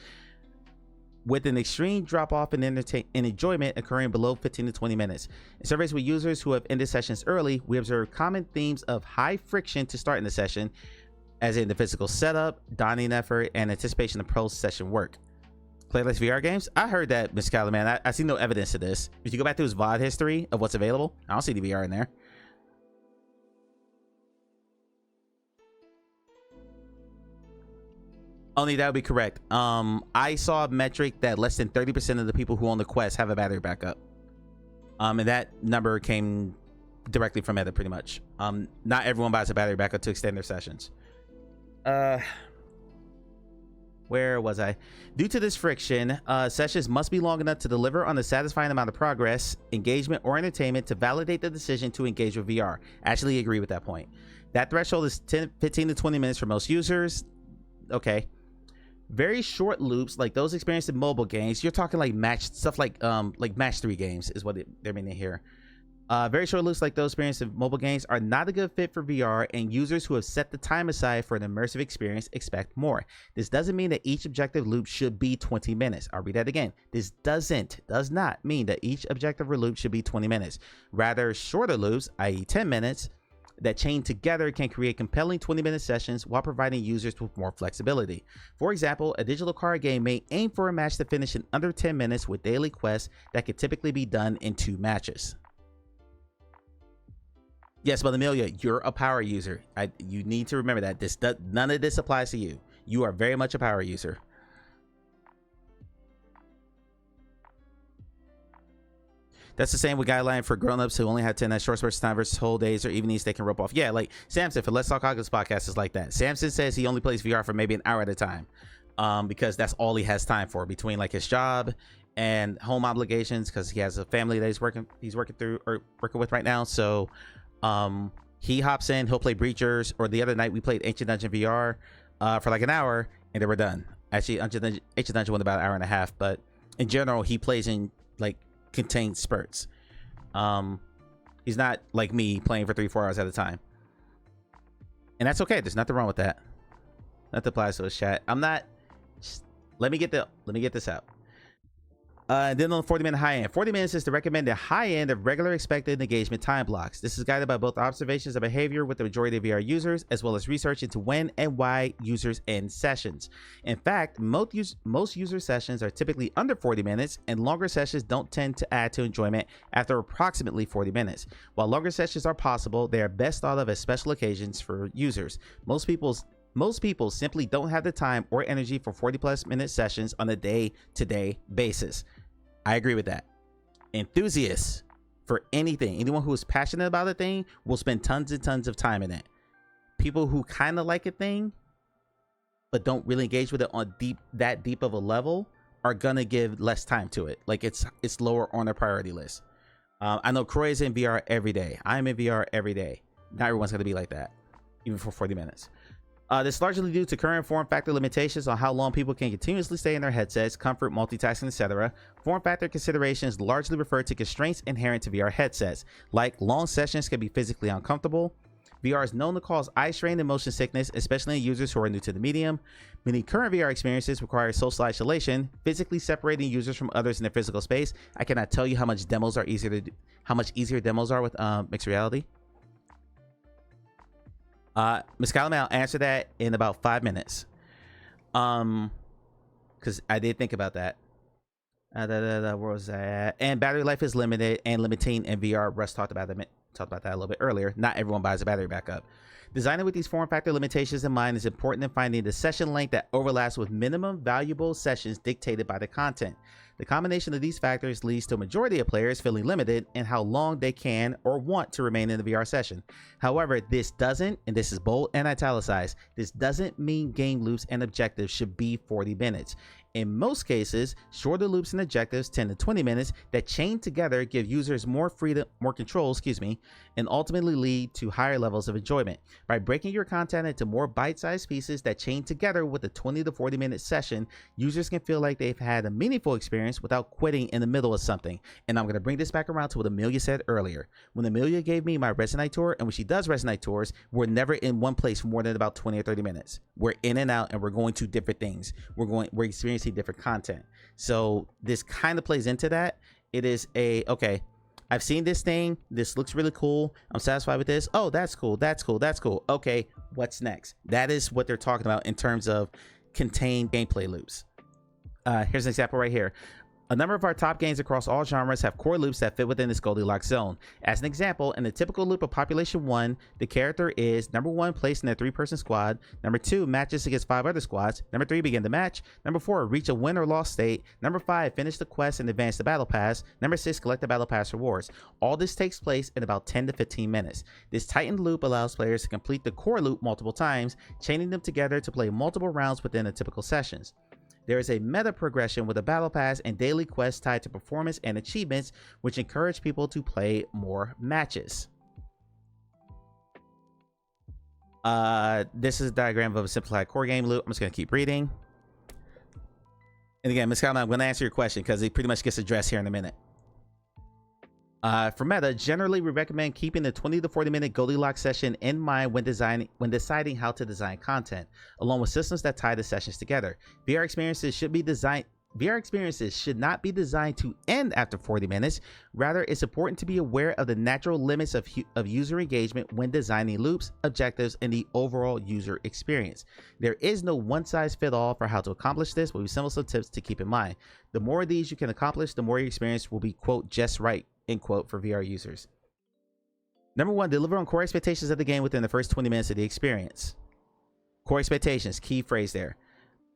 with an extreme drop-off in enjoyment occurring below 15 to 20 minutes. In surveys with users who have ended sessions early, we observed common themes of high friction to start in the session, as in the physical setup, donning effort, and anticipation of post-session work. Playlist VR games? I heard that, Miss Callaman. I see no evidence of this. If you go back to his VOD history of what's available, I don't see the VR in there. Only that would be correct. I saw a metric that less than 30% of the people who own the Quest have a battery backup. And that number came directly from Meta, pretty much. Not everyone buys a battery backup to extend their sessions. Where was I? Due to this friction, sessions must be long enough to deliver on a satisfying amount of progress, engagement, or entertainment to validate the decision to engage with VR. Actually agree with that point. That threshold is 15 to 20 minutes for most users. Okay. Very short loops, like those experienced in mobile games, you're talking like stuff like match 3 games is what they're meaning here. Very short loops like those experienced in mobile games are not a good fit for VR, and users who have set the time aside for an immersive experience expect more. This doesn't mean that each objective loop should be 20 minutes. I'll read that again. This does not mean that each objective loop should be 20 minutes. Rather, shorter loops, i.e. 10 minutes, that chain together can create compelling 20-minute sessions while providing users with more flexibility. For example, a digital card game may aim for a match to finish in under 10 minutes with daily quests that could typically be done in 2 matches. Yes, but Amelia, you're a power user. You need to remember that none of this applies to you. You are very much a power user. That's the same with guideline for grown-ups who only have 10 that short spurts of time versus whole days or evenings they can rope off. Yeah, like Samson for Let's Talk Oculus podcast is like that. Samson says he only plays VR for maybe an hour at a time. because that's all he has time for between like his job and home obligations, because he has a family that he's working with right now. So he hops in, he'll play Breachers, or the other night we played Ancient Dungeon VR for like an hour, and then we're done. Actually, Ancient Dungeon went about an hour and a half, but in general, he plays in like contained spurts. He's not like me playing for 3-4 hours at a time, and that's okay. There's nothing wrong with that. Not to apply to his chat. I'm not. Let me get this out. Then on the 40-minute high end, 40 minutes is the recommended high end of regular expected engagement time blocks. This is guided by both observations of behavior with the majority of VR users, as well as research into when and why users end sessions. In fact, most user sessions are typically under 40 minutes, and longer sessions don't tend to add to enjoyment after approximately 40 minutes. While longer sessions are possible, they are best thought of as special occasions for users. Most people simply don't have the time or energy for 40+ minute sessions on a day-to-day basis. I agree with that. Enthusiasts for anyone who is passionate about a thing will spend tons and tons of time in it. People who kind of like a thing but don't really engage with it on that deep of a level are gonna give less time to it. Like it's lower on their priority list. I know Croy is in VR every day. I'm in VR every day. Not everyone's gonna be like that, even for 40 minutes. This is largely due to current form factor limitations on how long people can continuously stay in their headsets, comfort, multitasking, etc. Form factor considerations largely refer to constraints inherent to VR headsets, like long sessions can be physically uncomfortable. VR is known to cause eye strain and motion sickness, especially in users who are new to the medium. Many current VR experiences require social isolation, physically separating users from others in their physical space. I cannot tell you how much easier demos are with mixed reality. Ms. Calamay, I'll answer that in about 5 minutes. Because I did think about that. Where was that? And battery life is limited and limiting in VR. Russ talked about that a little bit earlier. Not everyone buys a battery backup. Designing with these form factor limitations in mind is important in finding the session length that overlaps with minimum valuable sessions dictated by the content. The combination of these factors leads to a majority of players feeling limited in how long they can or want to remain in the VR session. However, this doesn't, and this is bold and italicized, this doesn't mean game loops and objectives should be 40 minutes. In most cases, shorter loops and objectives, 10 to 20 minutes, that chain together give users more freedom, more control, and ultimately lead to higher levels of enjoyment. By breaking your content into more bite-sized pieces that chain together with a 20 to 40 minute session, users can feel like they've had a meaningful experience without quitting in the middle of something. And I'm going to bring this back around to what Amelia said earlier. When Amelia gave me my Resonate tour, and when she does Resonate tours, we're never in one place for more than about 20 or 30 minutes. We're in and out, and we're going to different things. We're experiencing different content. So this kind of plays into that. It is okay, I've seen this thing, this looks really cool, I'm satisfied with this. Oh, that's cool. Okay, what's next? That is what they're talking about in terms of contained gameplay loops. Here's an example right here. A number of our top games across all genres have core loops that fit within this Goldilocks zone. As an example, in the typical loop of Population 1, the character is number 1, placed in a 3-person squad, number 2, matches against 5 other squads, number 3, begin the match, number 4, reach a win or loss state, number 5, finish the quest and advance the battle pass, number 6, collect the battle pass rewards. All this takes place in about 10 to 15 minutes. This tightened loop allows players to complete the core loop multiple times, chaining them together to play multiple rounds within the typical sessions. There is a meta progression with a battle pass and daily quests tied to performance and achievements, which encourage people to play more matches. This is a diagram of a simplified core game loop. I'm just going to keep reading. And again, Ms. Kalman, I'm going to answer your question because it pretty much gets addressed here in a minute. For meta, generally we recommend keeping the 20 to 40 minute Goldilocks session in mind when deciding how to design content, along with systems that tie the sessions together. VR experiences should not be designed to end after 40 minutes. Rather, it's important to be aware of the natural limits of user engagement when designing loops, objectives, and the overall user experience. There is no one-size-fits-all for how to accomplish this, but we have some tips to keep in mind. The more of these you can accomplish, the more your experience will be, quote, just right, end quote, for VR users. Number 1, deliver on core expectations of the game within the first 20 minutes of the experience. Core expectations, key phrase there.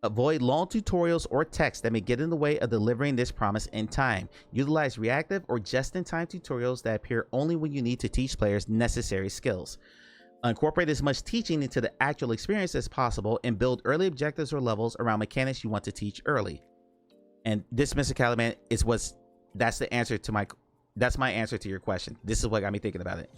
Avoid long tutorials or text that may get in the way of delivering this promise in time. Utilize reactive or just-in-time tutorials that appear only when you need to teach players necessary skills. Incorporate as much teaching into the actual experience as possible and build early objectives or levels around mechanics you want to teach early. And this, Mr. Caliban, that's the answer to that's my answer to your question. This is what got me thinking about it.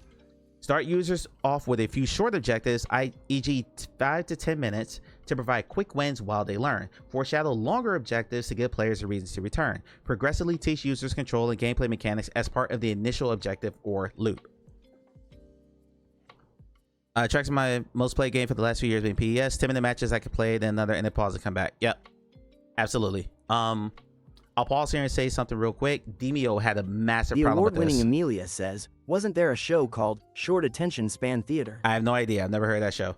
Start users off with a few short objectives, e.g. 5 to 10 minutes, to provide quick wins while they learn. Foreshadow longer objectives to give players a reason to return. Progressively teach users control and gameplay mechanics as part of the initial objective or loop. Tracks my most played game for the last few years being PES. 10-minute matches I could play, then another, and then pause and come back. Yep, absolutely. I'll pause here and say something real quick. Demio had a massive problem with this. The award-winning Amelia says, wasn't there a show called Short Attention Span Theater? I have no idea. I've never heard of that show.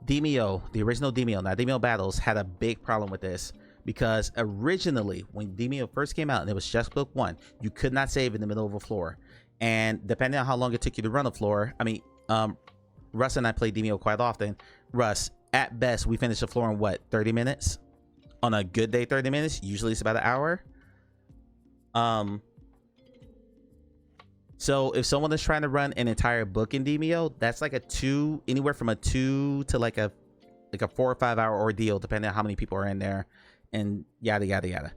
Demio, the original Demio, not Demio Battles, had a big problem with this because originally when Demio first came out and it was just book 1, you could not save in the middle of a floor. And depending on how long it took you to run a floor, I mean, Russ and I play Demio quite often. Russ, at best, we finish the floor in what, 30 minutes? On a good day, 30 minutes. Usually it's about an hour. So if someone is trying to run an entire book in Demio, that's like anywhere from a 2 to like a 4 or 5 hour ordeal, depending on how many people are in there, and yada yada yada.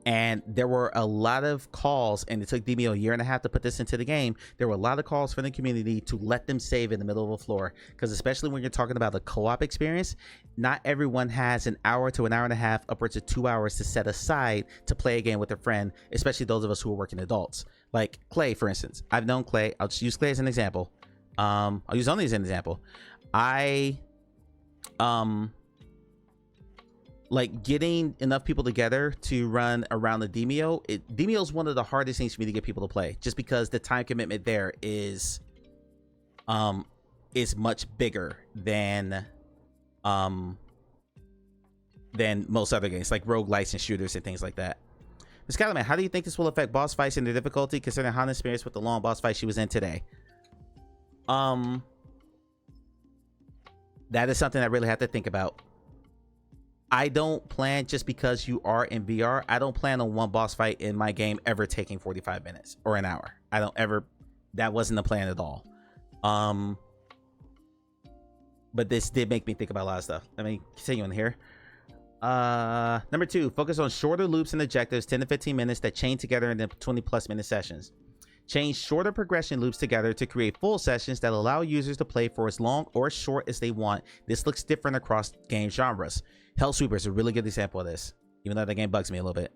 And there were a lot of calls, and it took Demio a year and a half to put this into the game. There were a lot of calls from the community to let them save in the middle of a floor, because especially when you're talking about the co-op experience, not everyone has an hour to an hour and a half, upwards of 2 hours to set aside to play a game with a friend, especially those of us who are working adults. Like Clay, for instance. I've known Clay. I'll just use Clay as an example. I'll use only as an example. Like getting enough people together to run around the Demio. Demio is one of the hardest things for me to get people to play, just because the time commitment there is much bigger than most other games like roguelites and shooters and things like that. Ms. Calaman, how do you think this will affect boss fights and their difficulty, considering Hannah's experience with the long boss fight she was in today? That is something I really have to think about. I don't plan, just because you are in VR, I don't plan on one boss fight in my game ever taking 45 minutes or an hour. I don't ever, that wasn't the plan at all. But this did make me think about a lot of stuff. Let me continue on here. Number 2, focus on shorter loops and objectives, 10 to 15 minutes, that chain together into 20+ minute sessions. Change shorter progression loops together to create full sessions that allow users to play for as long or as short as they want. This looks different across game genres. Hellsweeper is a really good example of this, even though the game bugs me a little bit.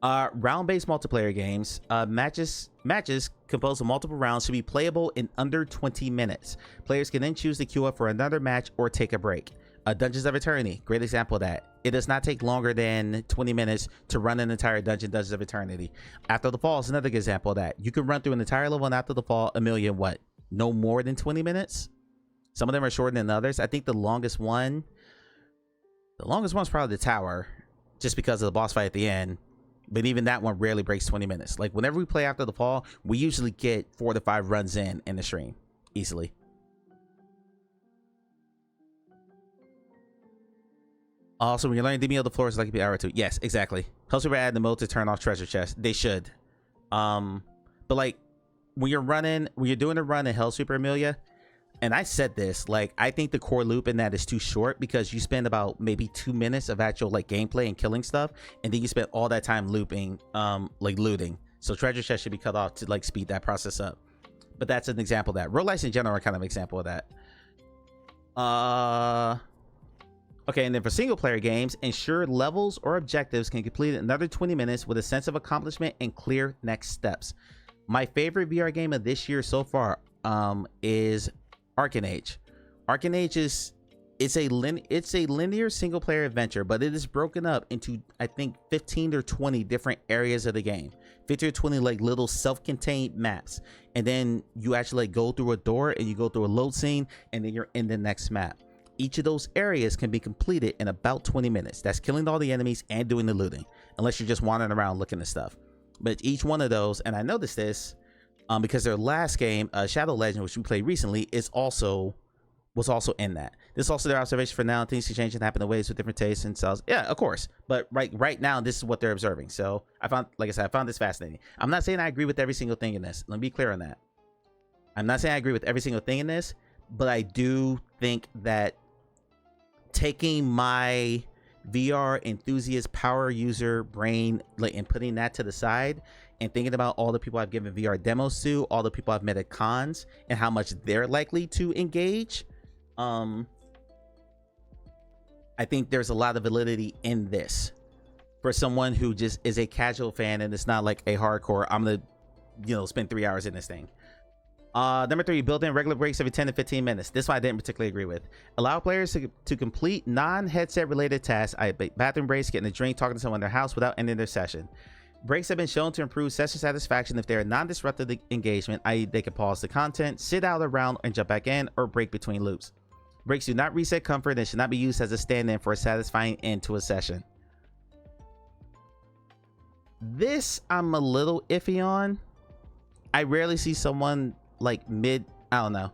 Round-based multiplayer games. Matches composed of multiple rounds should be playable in under 20 minutes. Players can then choose to queue up for another match or take a break. Dungeons of Eternity, great example of that. It does not take longer than 20 minutes to run an entire Dungeons of Eternity. After the Fall is another good example of that. You can run through an entire level in After the Fall, Amelia, what? No more than 20 minutes? Some of them are shorter than others. I think the longest one's probably the Tower, just because of the boss fight at the end. But even that one rarely breaks 20 minutes. Like whenever we play After the Fall, we usually get 4 to 5 runs in the stream easily. Also, when you're learning Demio, the floor is like an hour or 2. Yes, exactly. Hellsweeper add the mode to turn off treasure chests. They should. But like when you're doing a run in Hellsweeper, Amelia, and I said this, like, I think the core loop in that is too short, because you spend about maybe 2 minutes of actual like gameplay and killing stuff, and then you spend all that time looping, like looting. So treasure chests should be cut off to like speed that process up. But that's an example of that. Roguelites in general are kind of an example of that. Okay, and then for single player games, ensure levels or objectives can complete another 20 minutes with a sense of accomplishment and clear next steps. My favorite VR game of this year so far is Arcane Age. Arcane Age is it's a linear single player adventure, but it is broken up into, I think, 15 or 20 different areas of the game. 15 or 20 like little self-contained maps, and then you actually like go through a door and you go through a load scene, and then you're in the next map. Each of those areas can be completed in about 20 minutes. That's killing all the enemies and doing the looting, unless you're just wandering around looking at stuff. But each one of those, and I noticed this because their last game, Shadow Legend, which we played recently, was also in that. This is also their observation for now. Things can change and happen in ways with different tastes and styles. Yeah, of course. But right now, this is what they're observing. So I found this fascinating. I'm not saying I agree with every single thing in this. Let me be clear on that. I'm not saying I agree with every single thing in this, but I do think that taking my VR enthusiast power user brain and putting that to the side and thinking about all the people I've given VR demos to, all the people I've met at cons, and how much they're likely to engage, I think there's a lot of validity in this for someone who just is a casual fan and it's not like a hardcore, I'm gonna spend 3 hours in this thing. Number 3, build in regular breaks every 10 to 15 minutes. This one I didn't particularly agree with. Allow players to complete non-headset related tasks, bathroom breaks, getting a drink, talking to someone in their house without ending their session. Breaks have been shown to improve session satisfaction if they're non-disruptive engagement, i.e. they can pause the content, sit out around and jump back in, or break between loops. Breaks do not reset comfort and should not be used as a stand-in for a satisfying end to a session. This I'm a little iffy on. I rarely see someone like I don't know.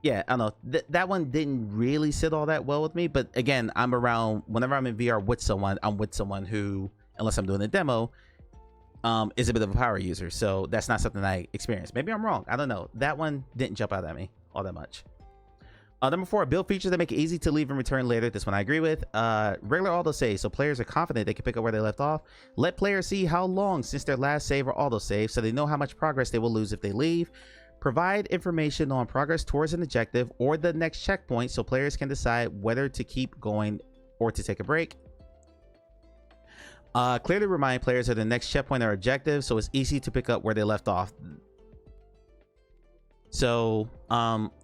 Yeah, I don't know. That one didn't really sit all that well with me, but again, whenever I'm in VR with someone, I'm with someone who, unless I'm doing a demo, is a bit of a power user. So that's not something I experienced. Maybe I'm wrong. I don't know. That one didn't jump out at me all that much. Number 4, build features that make it easy to leave and return later. This one I agree with. Regular autosave, so players are confident they can pick up where they left off. Let players see how long since their last save or autosave, so they know how much progress they will lose if they leave. Provide information on progress towards an objective or the next checkpoint, so players can decide whether to keep going or to take a break. Clearly remind players of the next checkpoint or objective, so it's easy to pick up where they left off. So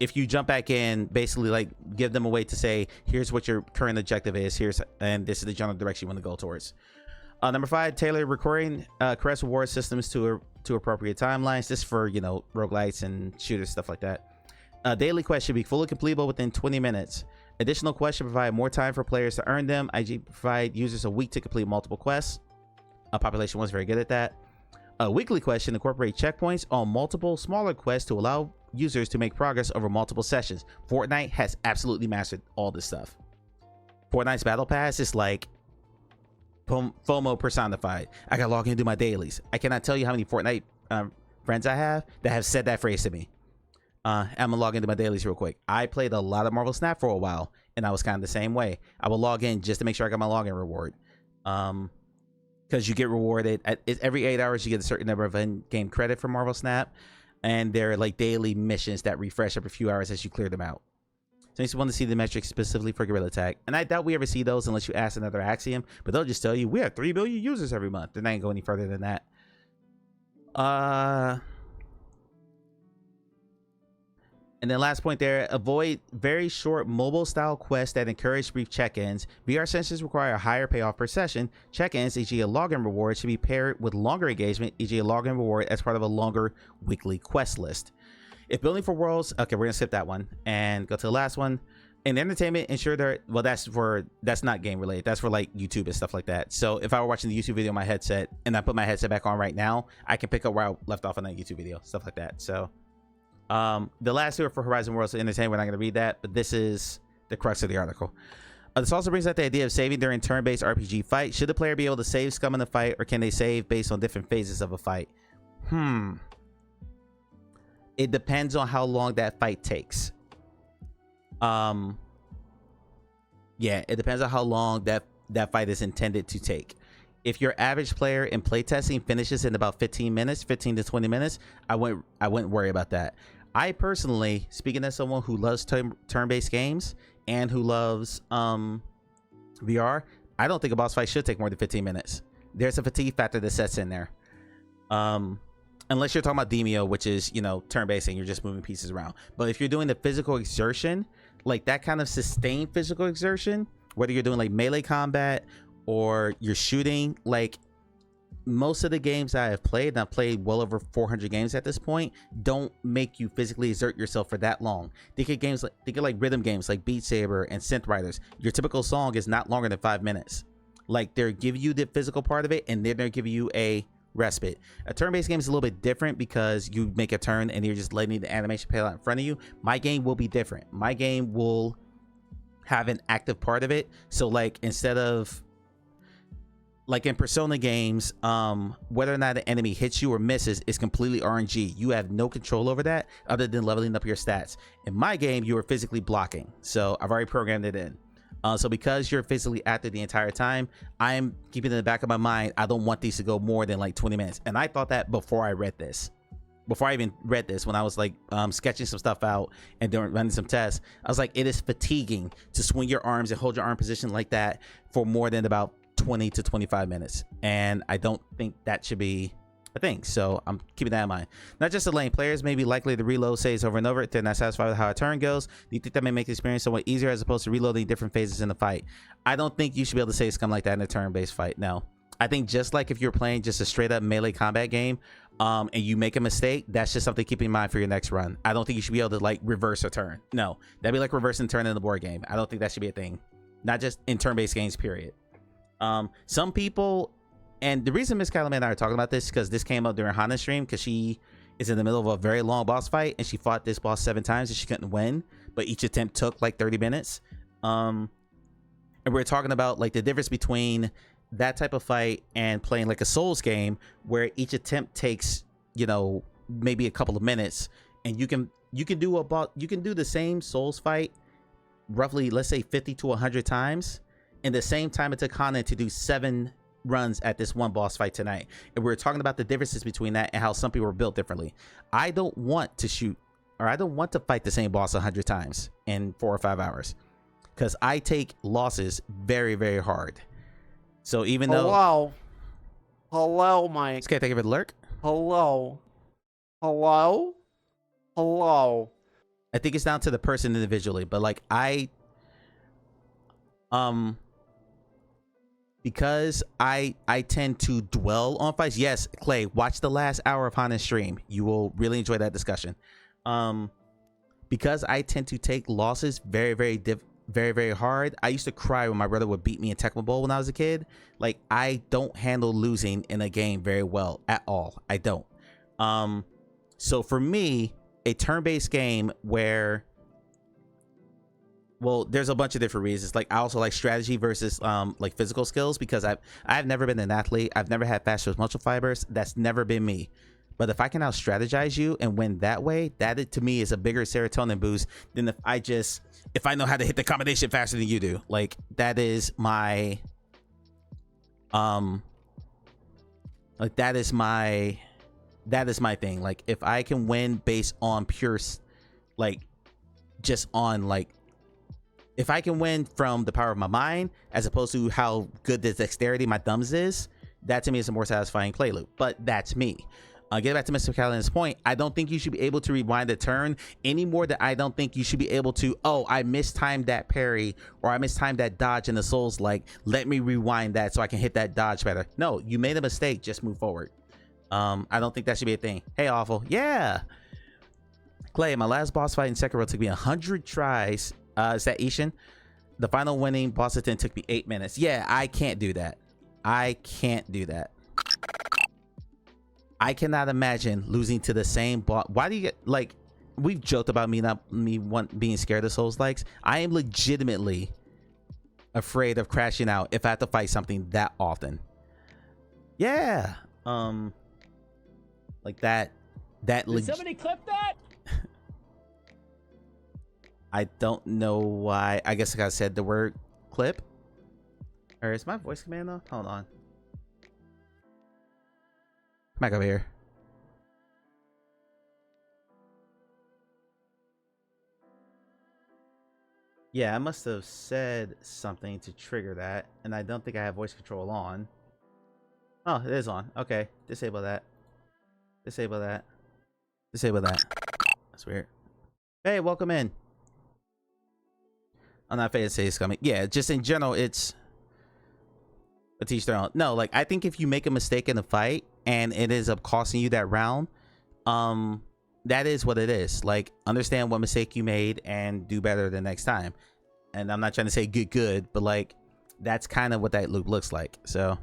if you jump back in, basically like give them a way to say, here's what your current objective is, and this is the general direction you want to go towards. Number 5, tailor recurring quest reward systems to appropriate timelines. This is for, roguelites and shooters, stuff like that. Daily quests should be fully completable within 20 minutes. Additional quests should provide more time for players to earn them. IG provide users a week to complete multiple quests. Population 1 is very good at that. A weekly quest should incorporate checkpoints on multiple smaller quests to allow users to make progress over multiple sessions. Fortnite has absolutely mastered all this stuff. Fortnite's battle pass is like FOMO personified. I gotta log in and do my dailies. I cannot tell you how many Fortnite friends I have that have said that phrase to me. I'm gonna log into my dailies real quick. I played a lot of Marvel Snap for a while, and I was kind of the same way. I will log in just to make sure I got my login reward. Because you get rewarded every 8 hours, you get a certain number of in-game credit for Marvel Snap, and they're like daily missions that refresh every few hours as you clear them out. So you want to see the metrics specifically for Guerrilla Tag, and I doubt we ever see those unless you ask another Axiom, but they'll just tell you we have 3 billion users every month. They're not gonna go any further than that. And then last point there, avoid very short mobile style quests that encourage brief check-ins. VR sessions require a higher payoff per session. Check-ins, e.g. a login reward, should be paired with longer engagement, e.g. a login reward as part of a longer weekly quest list. If building for worlds, okay, we're gonna skip that one and go to the last one. In entertainment, ensure that's not game related. That's for like YouTube and stuff like that. So if I were watching the YouTube video on my headset and I put my headset back on right now, I can pick up where I left off on that YouTube video, stuff like that. So the last two are for Horizon Worlds Entertainment. We're not going to read that, but this is the crux of the article. This also brings up the idea of saving during turn-based RPG fight. Should the player be able to save scum in the fight, or can they save based on different phases of a fight? It depends on how long that fight takes. Yeah, it depends on how long that fight is intended to take. If your average player in playtesting finishes in about 15 to 20 minutes, I wouldn't worry about that. I personally, speaking as someone who loves turn-based games and who loves VR, I don't think a boss fight should take more than 15 minutes. There's a fatigue factor that sets in there. Unless you're talking about Demio, which is, turn-based and you're just moving pieces around. But if you're doing the physical exertion, like that kind of sustained physical exertion, whether you're doing like melee combat or you're shooting, like most of the games I have played, and I've played well over 400 games at this point, don't make you physically exert yourself for that long. Think of like rhythm games like Beat Saber and Synth Riders. Your typical song is not longer than 5 minutes. Like they're giving you the physical part of it, and then they're giving you a respite. A turn-based game is a little bit different because you make a turn and you're just letting the animation play out in front of you. My game will be different. My game will have an active part of it. So like instead of like in Persona games, whether or not an enemy hits you or misses is completely RNG. You have no control over that other than leveling up your stats. In my game, you are physically blocking. So I've already programmed it in. So because you're physically active the entire time, I'm keeping in the back of my mind, I don't want these to go more than like 20 minutes. And I thought that before I read this. Before I even read this, when I was like sketching some stuff out and doing running some tests, I was like, it is fatiguing to swing your arms and hold your arm position like that for more than about 20 to 25 minutes. And I don't think that should be a thing. So I'm keeping that in mind. Not just the lane, players may be likely to reload saves over and over if they're not satisfied with how a turn goes. Do you think that may make the experience somewhat easier as opposed to reloading different phases in the fight? I don't think you should be able to save scum like that in a turn-based fight. No. I think just like if you're playing just a straight up melee combat game, and you make a mistake, that's just something to keep in mind for your next run. I don't think you should be able to like reverse a turn. No, that'd be like reversing turn in the board game. I don't think that should be a thing. Not just in turn-based games, period. Some people, and the reason Miss Calumet and I are talking about this because this came up during Hana's stream because she is in the middle of a very long boss fight and she fought this boss 7 times and she couldn't win, but each attempt took like 30 minutes. And we're talking about like the difference between that type of fight and playing like a Souls game where each attempt takes, you know, maybe a couple of minutes, and you can do the same Souls fight roughly, let's say 50 to 100 times in the same time it took Hana to do 7 runs at this one boss fight tonight. And we're talking about the differences between that and how some people are built differently. I don't want to shoot, or I don't want to fight the same boss 100 times in 4 or 5 hours because I take losses very, very hard. So even though hello Mike, okay, thank you for the lurk. hello I think it's down to the person individually, but like because I tend to dwell on fights. Yes, Clay, watch the last hour of Hana's stream. You will really enjoy that discussion. Because I tend to take losses very, very hard. I used to cry when my brother would beat me in Tecmo Bowl when I was a kid. Like, I don't handle losing in a game very well at all. I don't. So for me, a turn-based game where, well, there's a bunch of different reasons. Like, I also like strategy versus like physical skills because I've never been an athlete. I've never had fast muscle fibers. That's never been me. But if I can out strategize you and win that way, that to me is a bigger serotonin boost than if I know how to hit the combination faster than you do. Like, that is my that is my thing. Like, if I can win based on pure, like, just on like, if I can win from the power of my mind as opposed to how good the dexterity my thumbs is, that to me is a more satisfying play loop. But that's me. Get back to Mr. Callan's point. I don't think you should be able to rewind the turn any more than I don't think you should be able to, oh, I mistimed that parry or I mistimed that dodge in the Souls, like, let me rewind that so I can hit that dodge better. No, you made a mistake. Just move forward. I don't think that should be a thing. Hey, Awful. Yeah. Clay, my last boss fight in Sekiro took me 100 tries. Is that Ishin? The final winning boss attempt took me 8 minutes. Yeah, I can't do that. I can't do that. I cannot imagine losing to the same boss. Why do you get, like, we've joked about being scared of Souls likes. I am legitimately afraid of crashing out if I have to fight something that often. Yeah. Like that Did somebody clip that? I don't know why. I guess I said the word clip. Or is my voice command though? Hold on. Come back over here. Yeah, I must have said something to trigger that, and I don't think I have voice control on. Oh, it is on. Okay, disable that. Disable that. Disable that. That's weird. Hey, welcome in. I'm not afraid to say it's coming. Yeah, just in general, it's a teach their own. No, like, I think if you make a mistake in a fight and it ends up costing you that round, that is what it is. Like, understand what mistake you made and do better the next time. And I'm not trying to say good, but like, that's kind of what that loop looks like. So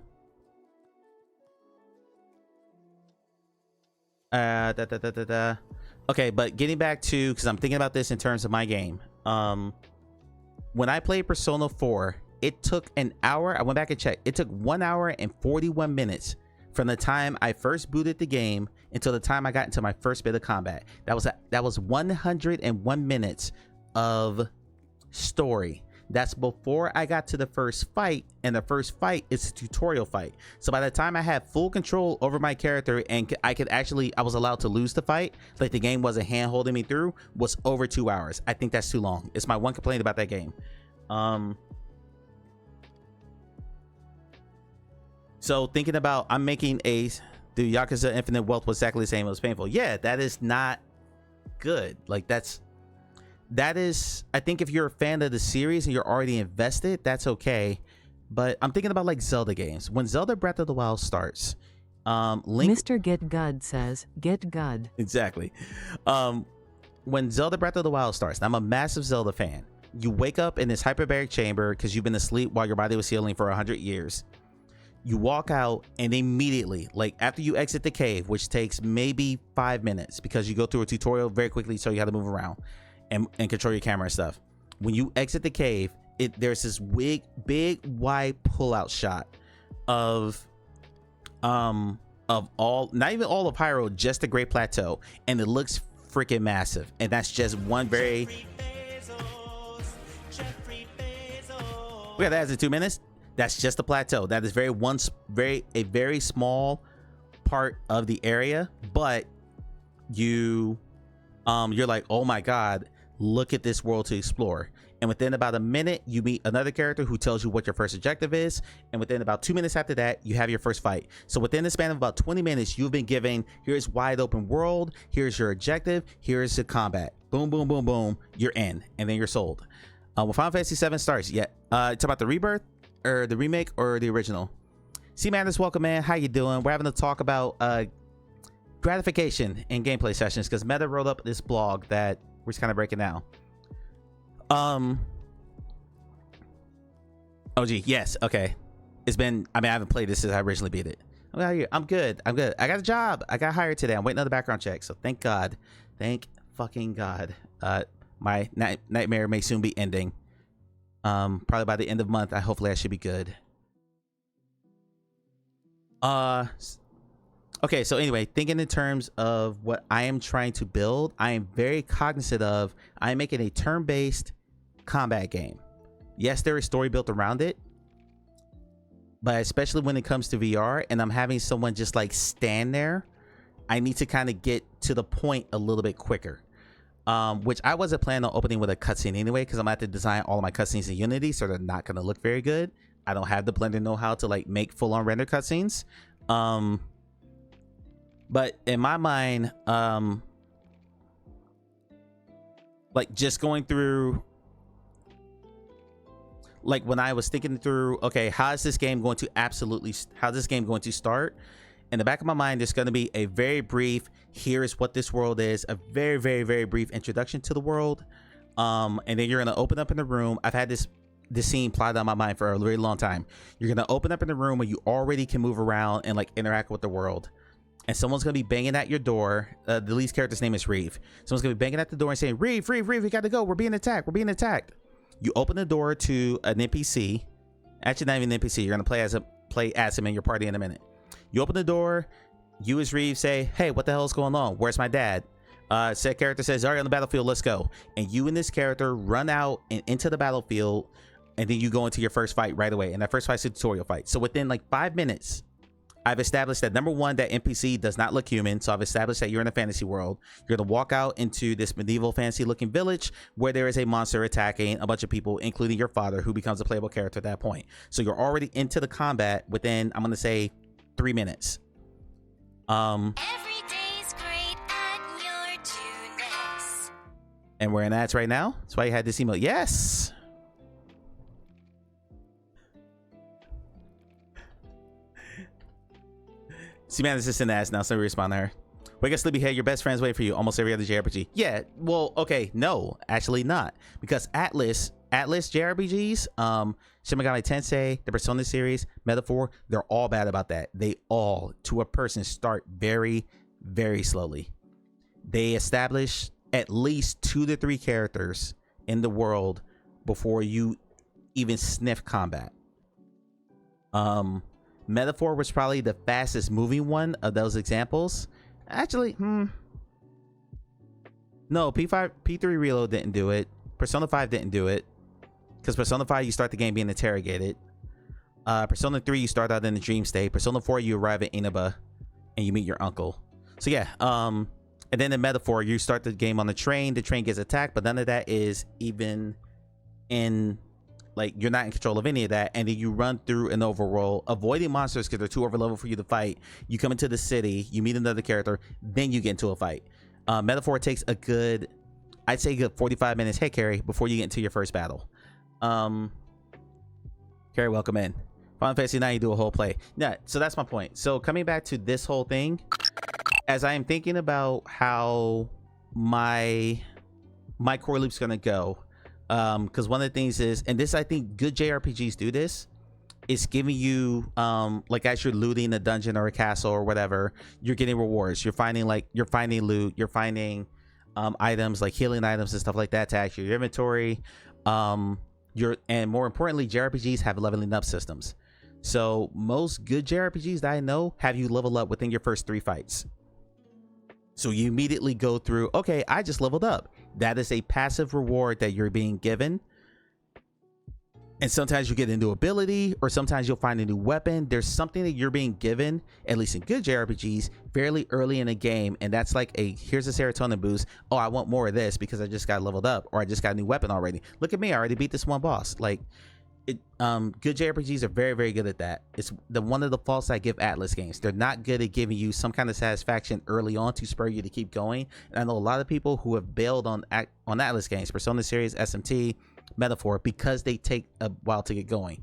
Okay, but getting back to, because I'm thinking about this in terms of my game. When I played Persona 4, it took an hour. I went back and checked. It took 1 hour and 41 minutes from the time I first booted the game until the time I got into my first bit of combat. That was 101 minutes of story. That's before I got to the first fight, and the first fight is a tutorial fight. So by the time I had full control over my character and I was allowed to lose the fight, like the game wasn't hand holding me through, was over 2 hours. I think that's too long. It's my one complaint about that game. So thinking about, I'm making the Yakuza Infinite Wealth was exactly the same. It was painful. Yeah, that is not good. Like that is, I think if you're a fan of the series and you're already invested, that's okay. But I'm thinking about like Zelda games. When Zelda Breath of the Wild starts, Link... Mr. Get Good says, Get Good. Exactly. When Zelda Breath of the Wild starts, and I'm a massive Zelda fan, you wake up in this hyperbaric chamber because you've been asleep while your body was healing for 100 years. You walk out, and immediately, like after you exit the cave, which takes maybe 5 minutes because you go through a tutorial very quickly to show you how to move around and control your camera and stuff. When you exit the cave, there's this big wide pullout shot of all, not even all of Hyrule, just the Great Plateau, and it looks freaking massive. And that's just one very... We got that as in 2 minutes. That's just the plateau. That is a very small part of the area, but you're like, oh my god, look at this world to explore. And within about a minute, you meet another character who tells you what your first objective is, and within about 2 minutes after that, you have your first fight. So within the span of about 20 minutes, you've been given, here's wide open world, here's your objective, here's the combat, boom boom boom boom, you're in, and then you're sold. When Final Fantasy 7 starts, it's about the rebirth or the remake or the original. See, man, welcome, man. How you doing? We're having to talk about gratification in gameplay sessions because Meta wrote up this blog that we're just kind of breaking down. Oh gee, yes, okay. It's been, I mean, I haven't played this since I originally beat it. I'm good. I got a job. I got hired today. I'm waiting on the background check. So thank God. Thank fucking God. My nightmare may soon be ending. Probably by the end of the month. Hopefully I should be good. Okay, so anyway, thinking in terms of what I am trying to build, I am very cognizant of, I'm making a turn-based combat game. Yes, there is story built around it, but especially when it comes to VR and I'm having someone just like stand there, I need to kind of get to the point a little bit quicker. Which I wasn't planning on opening with a cutscene anyway, because I'm going to have to design all of my cutscenes in Unity, so they're not going to look very good. I don't have the Blender know-how to like make full-on render cutscenes. But in my mind, like just going through, like when I was thinking through, okay, how's this game going to start? In the back of my mind, there's going to be a very brief, here's what this world is, a very, very, very brief introduction to the world. And then you're going to open up in the room. I've had this scene plotted on my mind for a very long time. You're going to open up in the room where you already can move around and like interact with the world. And someone's going to be banging at your door. The lead character's name is Reeve. Someone's going to be banging at the door and saying, Reeve, we got to go. We're being attacked. You open the door to an NPC. Actually, not even an NPC. You're going to play as him in your party in a minute. You open the door, you as Reeve say, hey, what the hell is going on? Where's my dad? Said character says, all right, on the battlefield, let's go. And you and this character run out and into the battlefield, and then you go into your first fight right away. And that first fight's a tutorial fight. So within like 5 minutes, I've established that number one, that NPC does not look human. So I've established that you're in a fantasy world. You're going to walk out into this medieval fantasy looking village where there is a monster attacking a bunch of people, including your father, who becomes a playable character at that point. So you're already into the combat within, I'm going to say, 3 minutes. Every day's great and you're too nice. And we're in ads right now. That's why you had this email. Yes. See, man, this is an ads now, so we respond to her. Wake up, sleepyhead, your best friend's waiting for you. Almost every other JRPG. Yeah, well, okay, no, actually not, because Atlas JRPGs, Shin Megami Tensei, the Persona series, Metaphor, they're all bad about that. They all, to a person, start very, very slowly. They establish at least 2 to 3 characters in the world before you even sniff combat. Metaphor was probably the fastest moving one of those examples. Actually, no, P3 Reload didn't do it. Persona 5 didn't do it, because Persona 5 you start the game being interrogated. Persona 3 you start out in the dream state. Persona 4 you arrive at Inaba and you meet your uncle. So yeah, and then in Metaphor you start the game on the train gets attacked, but none of that is even in, like, you're not in control of any of that. And then you run through an overworld avoiding monsters because they're too overleveled for you to fight. You come into the city, you meet another character, then you get into a fight. Metaphor takes a good, I'd say, good 45 minutes. Hey Carrie, before you get into your first battle. Carrie, welcome in. Final Fantasy 9, you do a whole play. Yeah, so that's my point. So coming back to this whole thing, as I am thinking about how my core loop's gonna go, because one of the things is, and this, I think good JRPGs do this, is giving you like, as you're looting a dungeon or a castle or whatever, you're getting rewards. You're finding loot, you're finding items like healing items and stuff like that to add to your inventory. And more importantly, JRPGs have leveling up systems. So most good JRPGs that I know have you level up within your first 3 fights. So you immediately go through, okay, I just leveled up. That is a passive reward that you're being given. And sometimes you get a new ability, or sometimes you'll find a new weapon. There's something that you're being given, at least in good JRPGs, fairly early in a game. And that's like here's a serotonin boost. Oh, I want more of this because I just got leveled up, or I just got a new weapon already. Look at me, I already beat this one boss. Like, good JRPGs are very, very good at that. It's one of the faults I give Atlas games. They're not good at giving you some kind of satisfaction early on to spur you to keep going. And I know a lot of people who have bailed on Atlas games, Persona series, SMT, Metaphor, because they take a while to get going.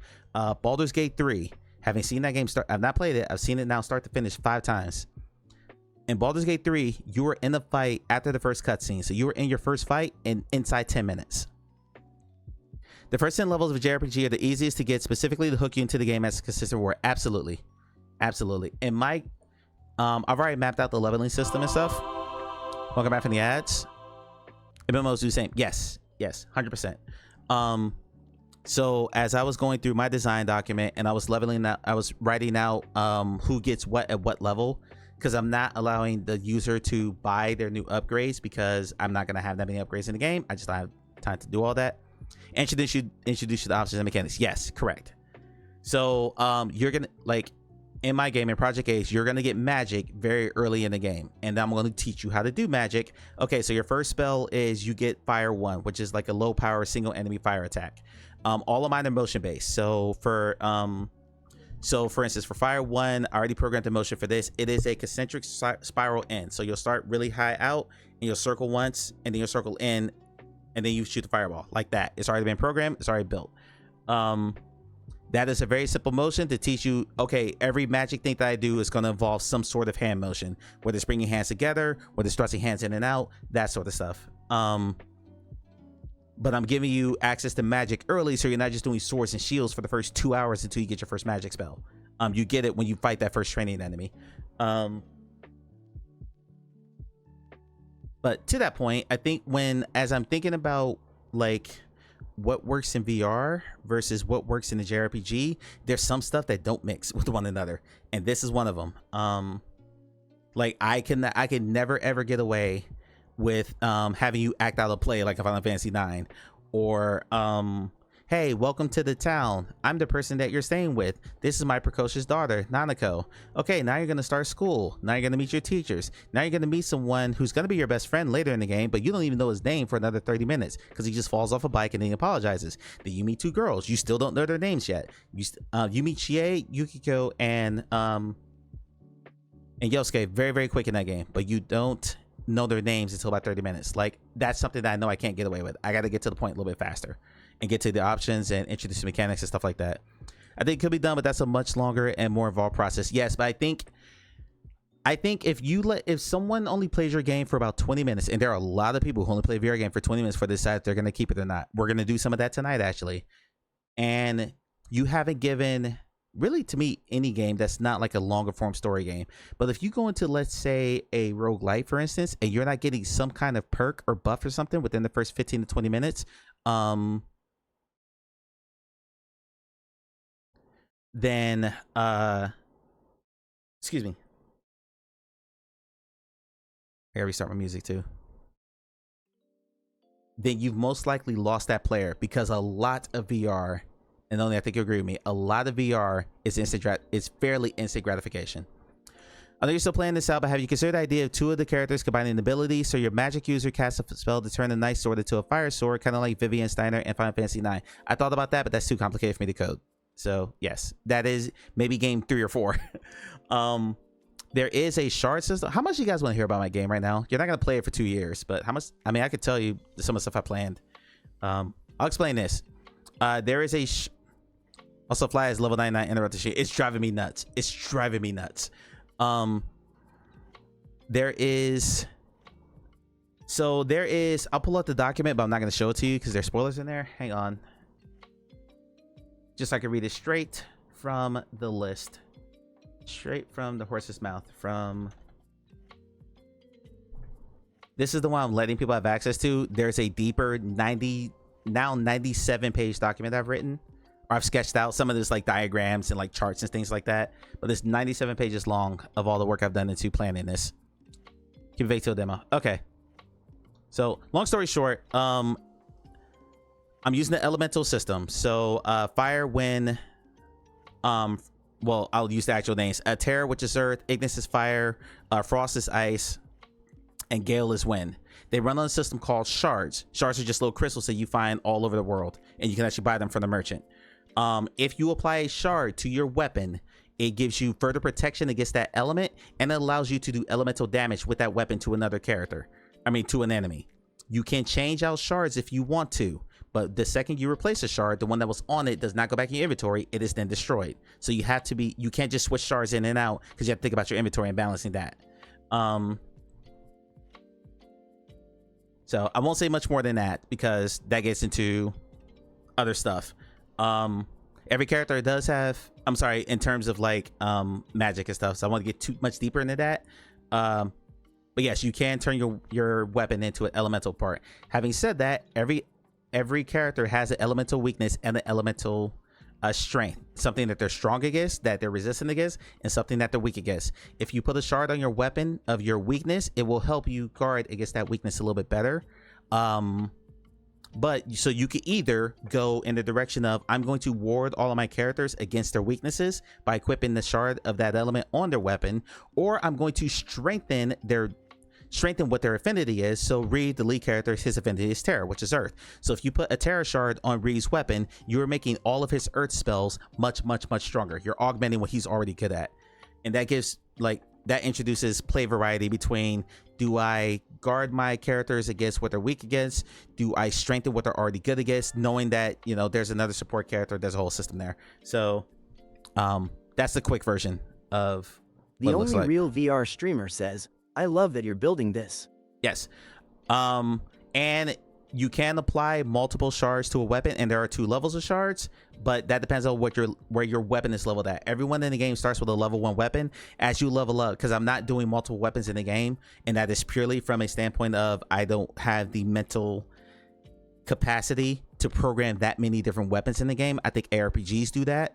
Baldur's Gate 3, having seen that game start, I've not played it, I've seen it now start to finish 5 times. In Baldur's Gate 3, you were in the fight after the first cutscene. So you were in your first fight inside 10 minutes. The first 10 levels of a JRPG are the easiest to get, specifically to hook you into the game as a consistent reward. Absolutely. Absolutely. And I've already mapped out the leveling system and stuff. Welcome back from the ads. MMOs do the same. Yes. 100%. So as I was going through my design document and I was writing out who gets what at what level, because I'm not allowing the user to buy their new upgrades because I'm not going to have that many upgrades in the game. I just don't have time to do all that. Introduce you to the options and mechanics. Yes, correct. So you're gonna, like, in my game in Project Ace, you're gonna get magic very early in the game, and I'm going to teach you how to do magic. Okay, so your first spell is you get Fire 1, which is like a low power single enemy fire attack. All of mine are motion based. So for instance, for Fire 1, I already programmed the motion for this. It is a concentric spiral in. So you'll start really high out and you'll circle once, and then you'll circle in, and then you shoot the fireball like that. It's already been programmed. It's already built. That is a very simple motion to teach you, okay, every magic thing that I do is going to involve some sort of hand motion, whether it's bringing hands together, whether it's thrusting hands in and out, that sort of stuff. But I'm giving you access to magic early, so you're not just doing swords and shields for the first 2 hours until you get your first magic spell. You get it when you fight that first training enemy. But to that point, I think as I'm thinking about, like, what works in VR versus what works in the JRPG, there's some stuff that don't mix with one another, and this is one of them. Like, I can never ever get away with having you act out a play like a Final Fantasy 9, or hey, welcome to the town. I'm the person that you're staying with. This is my precocious daughter, Nanako. Okay, now you're going to start school. Now you're going to meet your teachers. Now you're going to meet someone who's going to be your best friend later in the game, but you don't even know his name for another 30 minutes because he just falls off a bike and then he apologizes. Then you meet 2 girls. You still don't know their names yet. You meet Chie, Yukiko, and Yosuke very, very quick in that game, but you don't know their names until about 30 minutes. Like, that's something that I know I can't get away with. I got to get to the point a little bit faster and get to the options and introduce mechanics and stuff like that. I think it could be done, but that's a much longer and more involved process. Yes, but I think if someone only plays your game for about 20 minutes, and there are a lot of people who only play VR game for 20 minutes for this side, they're going to keep it or not. We're going to do some of that tonight, actually. And you haven't given really, to me, any game that's not like a longer form story game. But if you go into, let's say, a roguelite, for instance, and you're not getting some kind of perk or buff or something within the first 15 to 20 minutes, then excuse me, I gotta restart my music too. Then you've most likely lost that player, because a lot of VR, and only I think you agree with me, a lot of VR is fairly instant gratification. I know you're still playing this out, but have you considered the idea of 2 of the characters combining abilities? So your magic user casts a spell to turn a nice sword into a fire sword, kind of like Vivian Steiner and Final Fantasy IX. I thought about that, but that's too complicated for me to code. So yes, that is maybe game 3 or 4. There is a shard system. How much do you guys want to hear about my game right now? You're not going to play it for 2 years, but how much? I mean, I could tell you some of the stuff I planned. I'll explain this. There is a... Also, Fly is level 99 interrupted shit. It's driving me nuts. It's driving me nuts. There is... So there is... I'll pull out the document, but I'm not going to show it to you because there's spoilers in there. Hang on. Just so I can read it straight from the list. Straight from the horse's mouth. From... This is the one I'm letting people have access to. There's a deeper 97 page document I've written, or I've sketched out. Some of this like diagrams and like charts and things like that, but it's 97 pages long of all the work I've done into planning this. Convey to a demo. Okay, so long story short, I'm using the elemental system. So fire, wind, well, I'll use the actual names. Terra, which is earth, Ignis is fire, frost is ice, and gale is wind. They run on a system called shards. Shards are just little crystals that you find all over the world, and you can actually buy them from the merchant. If you apply a shard to your weapon, it gives you further protection against that element, and it allows you to do elemental damage with that weapon to another character. I mean, to an enemy. You can change out shards if you want to, but the second you replace a shard, the one that was on it does not go back in your inventory. It is then destroyed. So you have to be, you can't just switch shards in and out, because you have to think about your inventory and balancing that. So I won't say much more than that, because that gets into other stuff. Every character does have, I'm sorry, in terms of like magic and stuff, so I want to get too much deeper into that. But yes, you can turn your weapon into an elemental part. Having said that, every character has an elemental weakness and an elemental strength, something that they're strong against, that they're resistant against, and something that they're weak against. If you put a shard on your weapon of your weakness, it will help you guard against that weakness a little bit better. But so you could either go in the direction of, I'm going to ward all of my characters against their weaknesses by equipping the shard of that element on their weapon, or I'm going to strengthen what their affinity is. So Reed, the lead character, his affinity is Terra, which is Earth. So if you put a Terra shard on Reed's weapon, you're making all of his Earth spells much stronger. You're augmenting what he's already good at, and that gives that introduces play variety between, do I guard my characters against what they're weak against? Do I strengthen what they're already good against, knowing that, you know, there's another support character, there's a whole system there. So that's the quick version of the only real VR streamer says, I love that you're building this. Yes. And you can apply multiple shards to a weapon, and there are 2 levels of shards, but that depends on where your weapon is leveled at. Everyone in the game starts with a level 1 weapon. As you level up, because I'm not doing multiple weapons in the game, and that is purely from a standpoint of I don't have the mental capacity to program that many different weapons in the game. I think ARPGs do that.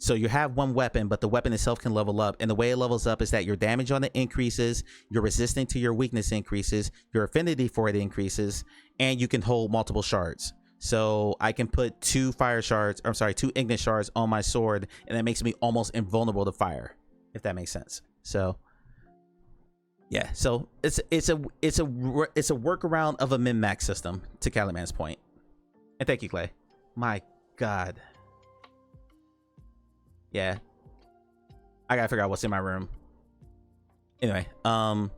So you have one weapon, but the weapon itself can level up. And the way it levels up is that your damage on it increases, your resistance to your weakness increases, your affinity for it increases, and you can hold multiple shards. So I can put 2 Ignis shards on my sword, and that makes me almost invulnerable to fire, if that makes sense. So yeah, so it's a workaround of a min-max system, to Caliman's point. And thank you, Clay. My God. Yeah, I gotta figure out what's in my room. Anyway, so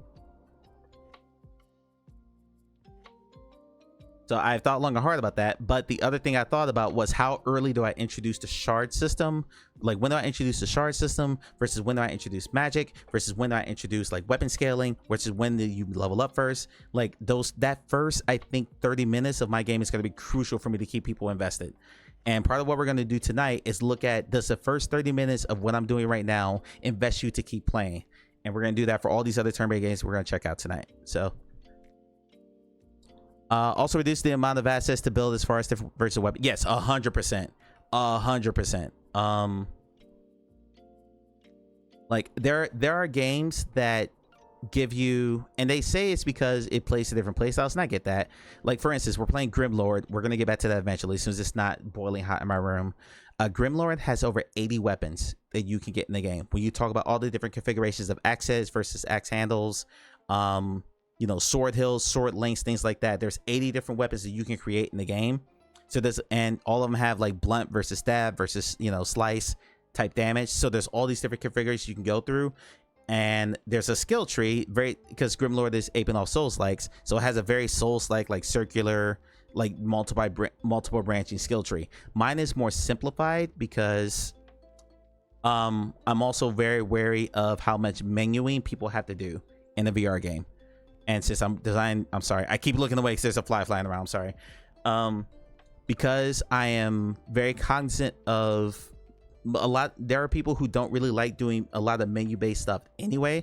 I've thought long and hard about that, but the other thing I thought about was, how early do I introduce the shard system? Like, when do I introduce the shard system versus when do I introduce magic versus when do I introduce like weapon scaling, which is when do you level up first? Like that first, I think 30 minutes of my game is going to be crucial for me to keep people invested. And part of what we're going to do tonight is look at, does the first 30 minutes of what I'm doing right now invest you to keep playing? And we're going to do that for all these other turn-based games we're going to check out tonight. So also reduce the amount of assets to build as far as different versus weapon. Yes, 100%. 100%. Like there are games that give you, and they say it's because it plays to different play styles, and I get that. Like for instance, we're playing Grimlord. We're gonna get back to that eventually as soon as it's not boiling hot in my room. Grimlord has over 80 weapons that you can get in the game. When you talk about all the different configurations of axes versus axe handles, you know, sword hills, sword lengths, things like that, there's 80 different weapons that you can create in the game. So there's, and all of them have like blunt versus stab versus, you know, slice type damage. So there's all these different configurations you can go through. And there's a skill tree, very, because Grimlord is aping off Souls-likes, so it has a very Souls-like, like circular, like multiple branching skill tree. Mine is more simplified because I'm also very wary of how much menuing people have to do in a VR game. And since I'm sorry, I keep looking away because there's a fly flying around. I'm sorry. Because I am very cognizant of there are people who don't really like doing a lot of menu based stuff anyway,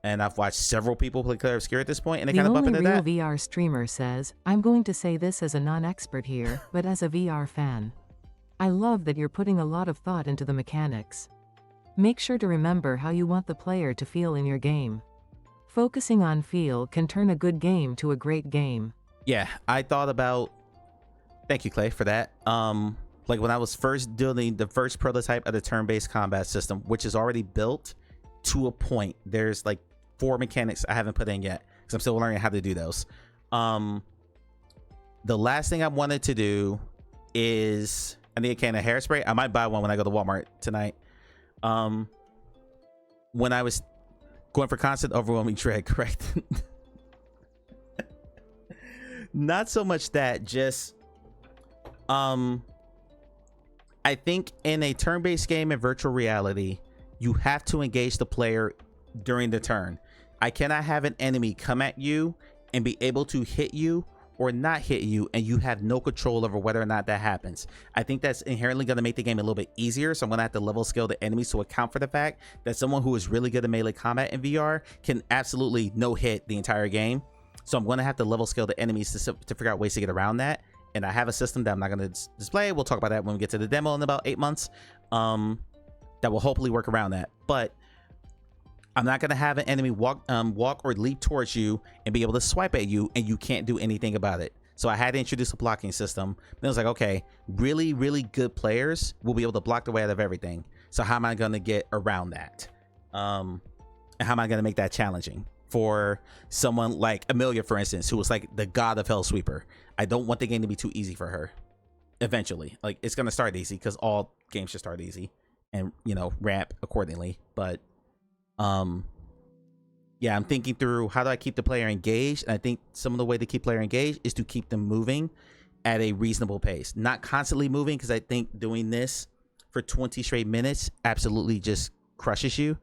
and I've watched several people play Clair Obscur at this point, and they kind of bump into that. The only real VR streamer says, I'm going to say this as a non-expert here, but as a VR fan, I love that you're putting a lot of thought into the mechanics. Make sure to remember how you want the player to feel in your game. Focusing on feel can turn a good game to a great game. Yeah, I thought about, thank you Clay for that. Like when I was first doing the first prototype of the turn-based combat system, which is already built to a point. There's like 4 mechanics I haven't put in yet because I'm still learning how to do those. The last thing I wanted to do is, I need a can of hairspray. I might buy one when I go to Walmart tonight. When I was going for constant overwhelming dread, correct? Not so much that, just I think in a turn-based game in virtual reality, you have to engage the player during the turn. I cannot have an enemy come at you and be able to hit you or not hit you, and you have no control over whether or not that happens. I think that's inherently going to make the game a little bit easier, so I'm going to have to level scale the enemies to account for the fact that someone who is really good at melee combat in VR can absolutely no hit the entire game. So I'm going to have to level scale the enemies to figure out ways to get around that. And I have a system that I'm not going to display. We'll talk about that when we get to the demo in about 8 months. That will hopefully work around that. But I'm not going to have an enemy walk or leap towards you and be able to swipe at you, and you can't do anything about it. So I had to introduce a blocking system. Then I was like, okay, really, really good players will be able to block the way out of everything. So how am I going to get around that? And how am I going to make that challenging for someone like Amelia, for instance, who was like the god of Hell Sweeper? I don't want the game to be too easy for her. Eventually, like, it's going to start easy because all games should start easy, and, you know, ramp accordingly. But yeah, I'm thinking through how do I keep the player engaged, and I think some of the way to keep player engaged is to keep them moving at a reasonable pace, not constantly moving, because I think doing this for 20 straight minutes absolutely just crushes you.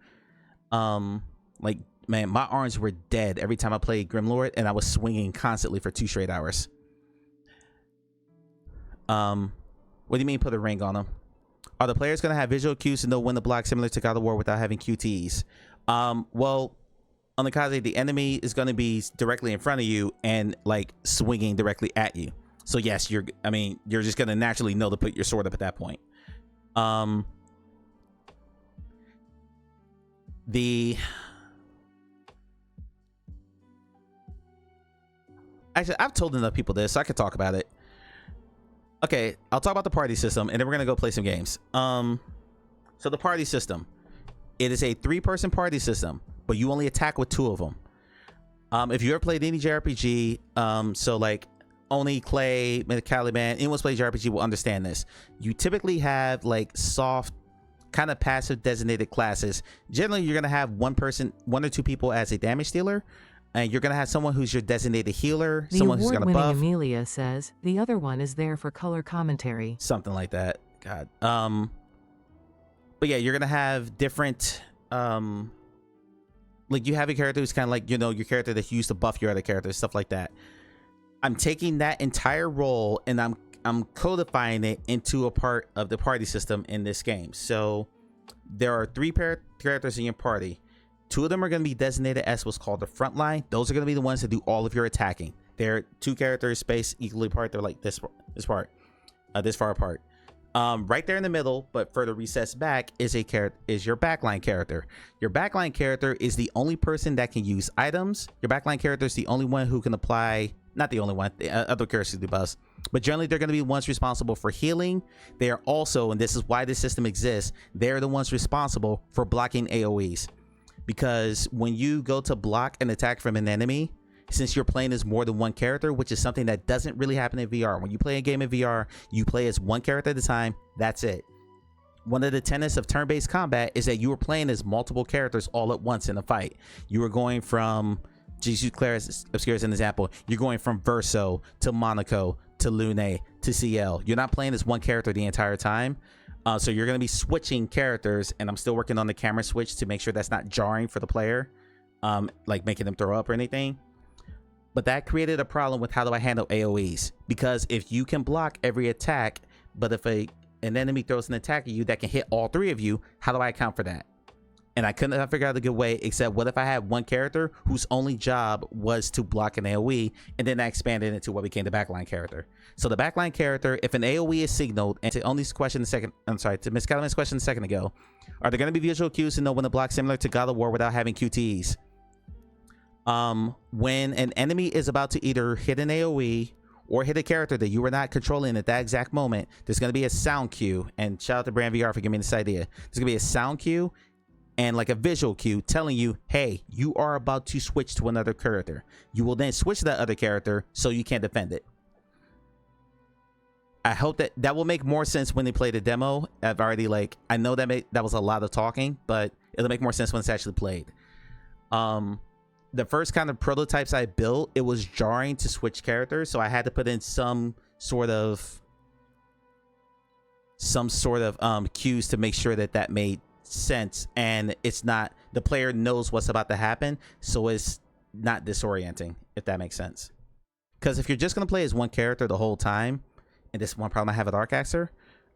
Like, man, my arms were dead every time I played Grimlord, and I was swinging constantly for 2 straight hours. What do you mean put a ring on them? Are the players going to have visual cues to know when to block, similar to God of War, without having QTs? Well, on the Kaze, the enemy is going to be directly in front of you and like swinging directly at you. So yes, you're just going to naturally know to put your sword up at that point. Actually, I've told enough people this, so I could talk about it. Okay, I'll talk about the party system, and then we're gonna go play some games. So the party system, it is a 3-person party system, but you only attack with 2 of them. If you ever played any JRPG, so like Oni, Clay, Caliban, anyone who's played JRPG will understand this. You typically have like soft, kind of passive designated classes. Generally, you're gonna have 1 or 2 people as a damage dealer. And you're going to have someone who's your designated healer, someone who's going to buff. Amelia says, the other one is there for color commentary. Something like that. God. But yeah, you're going to have different, like you have a character who's kind of like, you know, your character that you use to buff your other characters, stuff like that. I'm taking that entire role and I'm I'm codifying it into a part of the party system in this game. So there are 3 characters in your party. 2 of them are going to be designated as what's called the front line. Those are going to be the ones that do all of your attacking. They're 2 characters spaced equally apart. They're like this far apart. Right there in the middle, but further recessed back, is your backline character. Your backline character is the only person that can use items. Your backline character is the only one who can apply, not the only one, the other characters do buffs, but generally they're going to be ones responsible for healing. They are also, and this is why this system exists, they're the ones responsible for blocking AoEs. Because when you go to block an attack from an enemy, since you're playing as more than one character, which is something that doesn't really happen in VR. When you play a game in VR, you play as one character at a time. That's it. One of the tenets of turn-based combat is that you are playing as multiple characters all at once in a fight. You are going from, just use Claire Obscure as an example, you're going from Verso to Monaco to Lune to CL. You're not playing as one character the entire time. So you're going to be switching characters, and I'm still working on the camera switch to make sure that's not jarring for the player, like making them throw up or anything. But that created a problem with how do I handle AoEs, because if you can block every attack, but if an enemy throws an attack at you that can hit all 3 of you, how do I account for that? And I couldn't figure out a good way, except what if I had one character whose only job was to block an AoE, and then I expanded into what became the backline character. So the backline character, if an AoE is signaled, and to Oni's question to Miss Calaman's question a second ago, are there going to be visual cues to know when to block, similar to God of War, without having QTEs? When an enemy is about to either hit an AoE or hit a character that you were not controlling at that exact moment, there's going to be a sound cue. And shout out to Brand VR for giving me this idea. There's going to be a sound cue and like a visual cue telling you, hey, you are about to switch to another character. You will then switch to that other character so you can't defend it. I hope that will make more sense when they play the demo. I've already I know that was a lot of talking, but it'll make more sense when it's actually played. The first kind of prototypes I built, it was jarring to switch characters, so I had to put in some sort of cues to make sure that made sense, and it's not, the player knows what's about to happen, so it's not disorienting, if that makes sense. Because if you're just going to play as one character the whole time, and this is one problem I have with Arcaxer,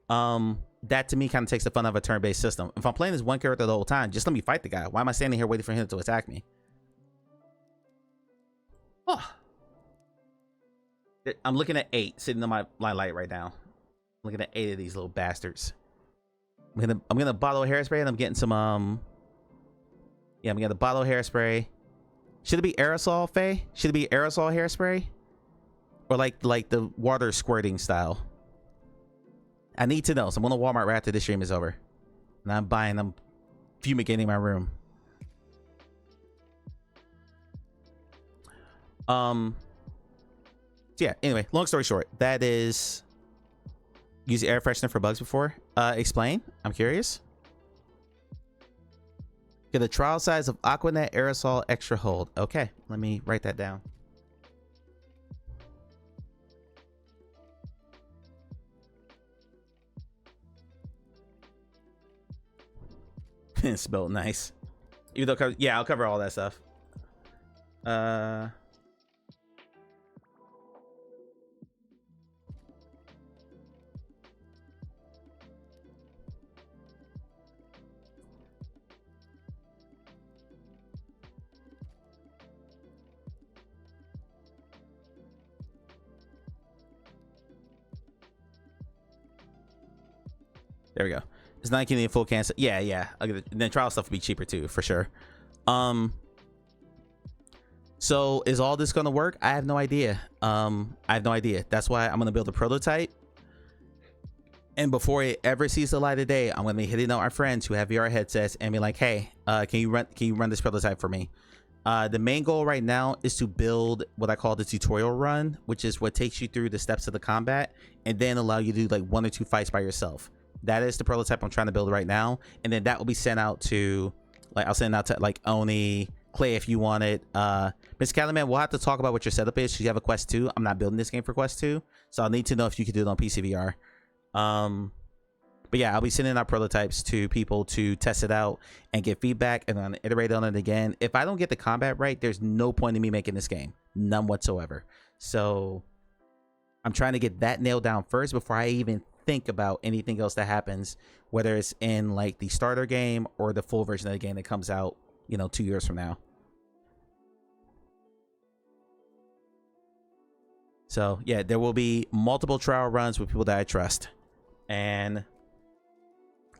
that to me kind of takes the fun of a turn-based system. If I'm playing as one character the whole time, just let me fight the guy. Why am I standing here waiting for him to attack me? Oh. I'm looking at 8 sitting on my light right now. I'm looking at 8 of these little bastards. I'm gonna bottle of hairspray, and I'm getting some I'm getting a bottle of hairspray. Should it be aerosol, Faye? Should it be aerosol hairspray? Or like the water squirting style? I need to know. So I'm going to Walmart right after this stream is over. And I'm fumigating my room. So yeah, anyway, long story short, that is use air freshener for bugs before. Explain. I'm curious. Get a trial size of Aquanet aerosol extra hold. Okay, let me write that down. Spelled nice. Even though, yeah, I'll cover all that stuff. There we go. It's not getting a full cancel. Yeah. Then trial stuff will be cheaper too, for sure. So is all this gonna work? I have no idea. That's why I'm gonna build a prototype. And before it ever sees the light of day, I'm gonna be hitting out our friends who have VR headsets and be like, hey, can you run this prototype for me? The main goal right now is to build what I call the tutorial run, which is what takes you through the steps of the combat and then allow you to do like 1 or 2 fights by yourself. That is the prototype I'm trying to build right now, and then that will be sent out to, like, I'll send it out to like Oni, Clay if you want it. Miss Calaman, we'll have to talk about what your setup is. You have a Quest 2. I'm not building this game for Quest 2, so I'll need to know if you can do it on PC VR. But yeah, I'll be sending out prototypes to people to test it out and get feedback, and then iterate on it again. If I don't get the combat right, there's no point in me making this game, none whatsoever. So I'm trying to get that nailed down first before I even think about anything else that happens, whether it's in like the starter game or the full version of the game that comes out, you know, 2 years from now. So yeah, there will be multiple trial runs with people that I trust. And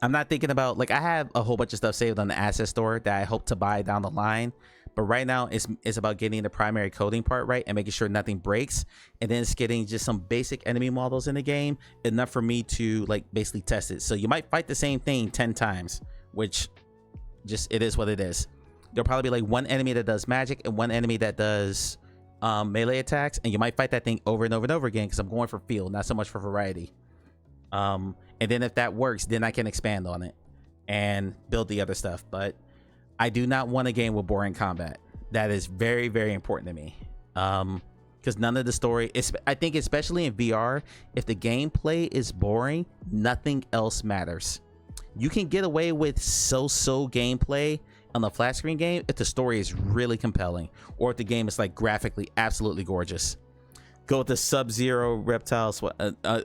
I'm not thinking about, like, I have a whole bunch of stuff saved on the asset store that I hope to buy down the line. But right now it's about getting the primary coding part right and making sure nothing breaks. And then it's getting just some basic enemy models in the game, enough for me to like basically test it. So you might fight the same thing 10 times, which just, it is what it is. There'll probably be like one enemy that does magic and one enemy that does melee attacks. And you might fight that thing over and over and over again, because I'm going for feel, not so much for variety. And then if that works, then I can expand on it and build the other stuff. But I do not want a game with boring combat. That is very, very important to me. Because none of the story is, I think, especially in VR, if the gameplay is boring, nothing else matters. You can get away with so-so gameplay on the flat screen game if the story is really compelling, or if the game is like graphically absolutely gorgeous. Go with the Sub-Zero reptiles.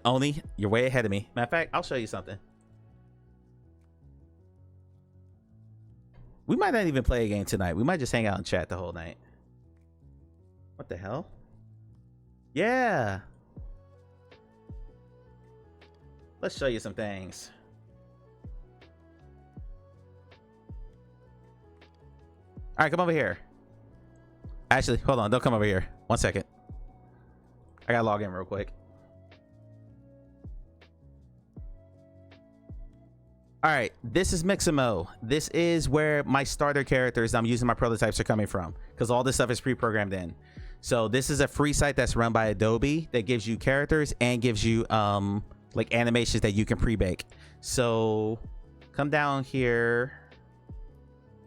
Oni, you're way ahead of me. Matter of fact, I'll show you something. We might not even play a game tonight. We might just hang out and chat the whole night. What the hell? Yeah. Let's show you some things. All right, come over here. Actually, hold on. Don't come over here. 1 second. I gotta log in real quick. All right, this is Mixamo. This is where my starter characters I'm using my prototypes are coming from, because all this stuff is pre-programmed in. So this is a free site that's run by Adobe that gives you characters and gives you like animations that you can pre-bake. So come down here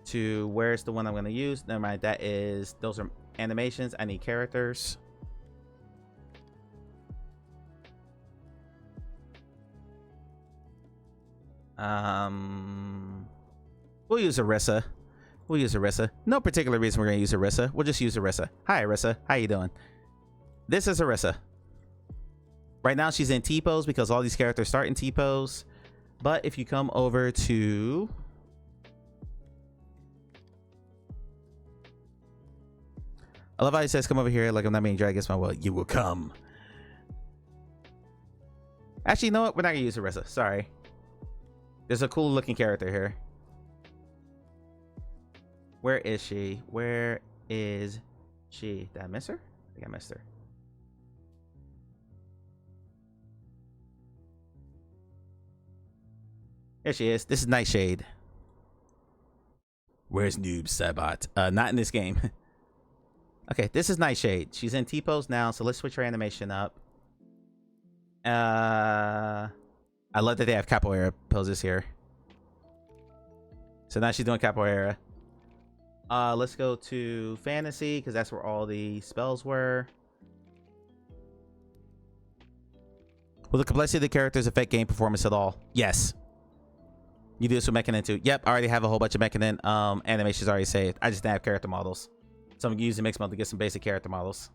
to, where's the one I'm going to use? Never mind, that is, those are animations. I need characters. We'll use Arissa. We'll use Arissa. No particular reason we're gonna use Arissa. We'll just use Arissa. Hi Arissa, how you doing? This is Arissa. Right now she's in T-pose because all these characters start in T-pose. But if you come over to, I love how he says come over here like I'm not being dragged against my will. You will come. Actually, you know what? We're not gonna use Arissa. Sorry. There's a cool looking character here. Where is she? Where is she? Did I miss her? I think I missed her. There she is. This is Nightshade. Where's Noob Sabat? Not in this game. Okay, this is Nightshade. She's in T-pose now, so let's switch her animation up. I love that they have capoeira poses here. So now she's doing capoeira. Let's go to fantasy, because that's where all the spells were. Will the complexity of the characters affect game performance at all? Yes. You do this with Mechanin too. Yep, I already have a whole bunch of Mechanin animations already saved. I just didn't have character models. So I'm using Mixmo to get some basic character models.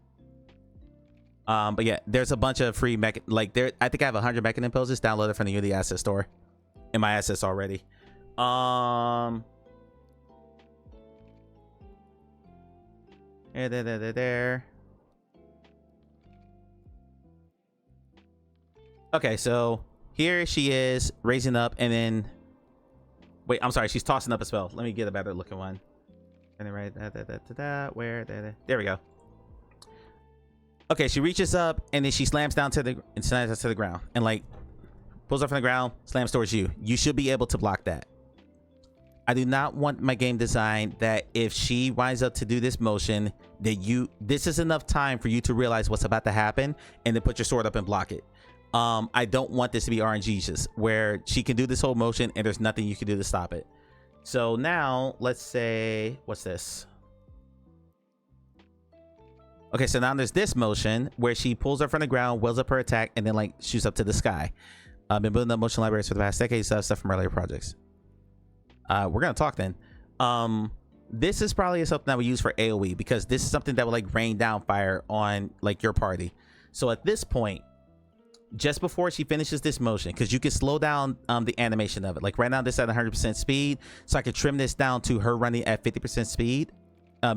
But yeah, there's a bunch of free I think I have 100 Mechanin poses downloaded from the Unity asset store in my assets already. There. Okay, so here she is raising up, and then wait, I'm sorry, she's tossing up a spell. Let me get a better looking one. And then right where there we go. Okay, she reaches up and then she slams down to the ground and like pulls up from the ground, slams towards you. You should be able to block that. I do not want my game design that if she winds up to do this motion, that this is enough time for you to realize what's about to happen and then put your sword up and block it. I don't want this to be RNG's where she can do this whole motion and there's nothing you can do to stop it. So now let's say, what's this? Okay, so now there's this motion where she pulls up from the ground, wheels up her attack, and then like shoots up to the sky. I've been building up motion libraries for the past decade, stuff from earlier projects. We're gonna talk then. This is probably something that we use for AoE because this is something that would like rain down fire on like your party. So at this point, just before she finishes this motion, because you can slow down the animation of it. Like right now this at 100% speed, so I could trim this down to her running at 50% speed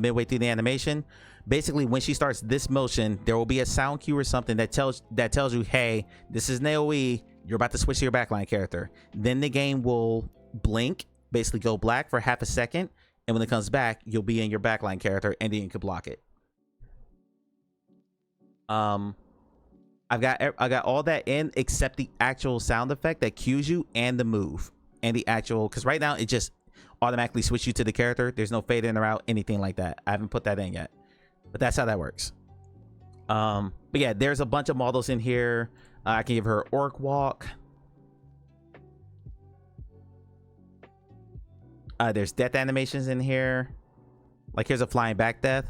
midway through the animation. Basically, when she starts this motion, there will be a sound cue or something that tells you, hey, this is an AoE, you're about to switch to your backline character. Then the game will blink, basically go black for half a second, and when it comes back, you'll be in your backline character, and then you can block it. I got all that in except the actual sound effect that cues you, and the move, and the actual, because right now it just automatically switch you to the character. There's no fade in or out, anything like that. I haven't put that in yet, but that's how that works. But yeah, there's a bunch of models in here. I can give her orc walk. There's death animations in here. Like here's a flying back death.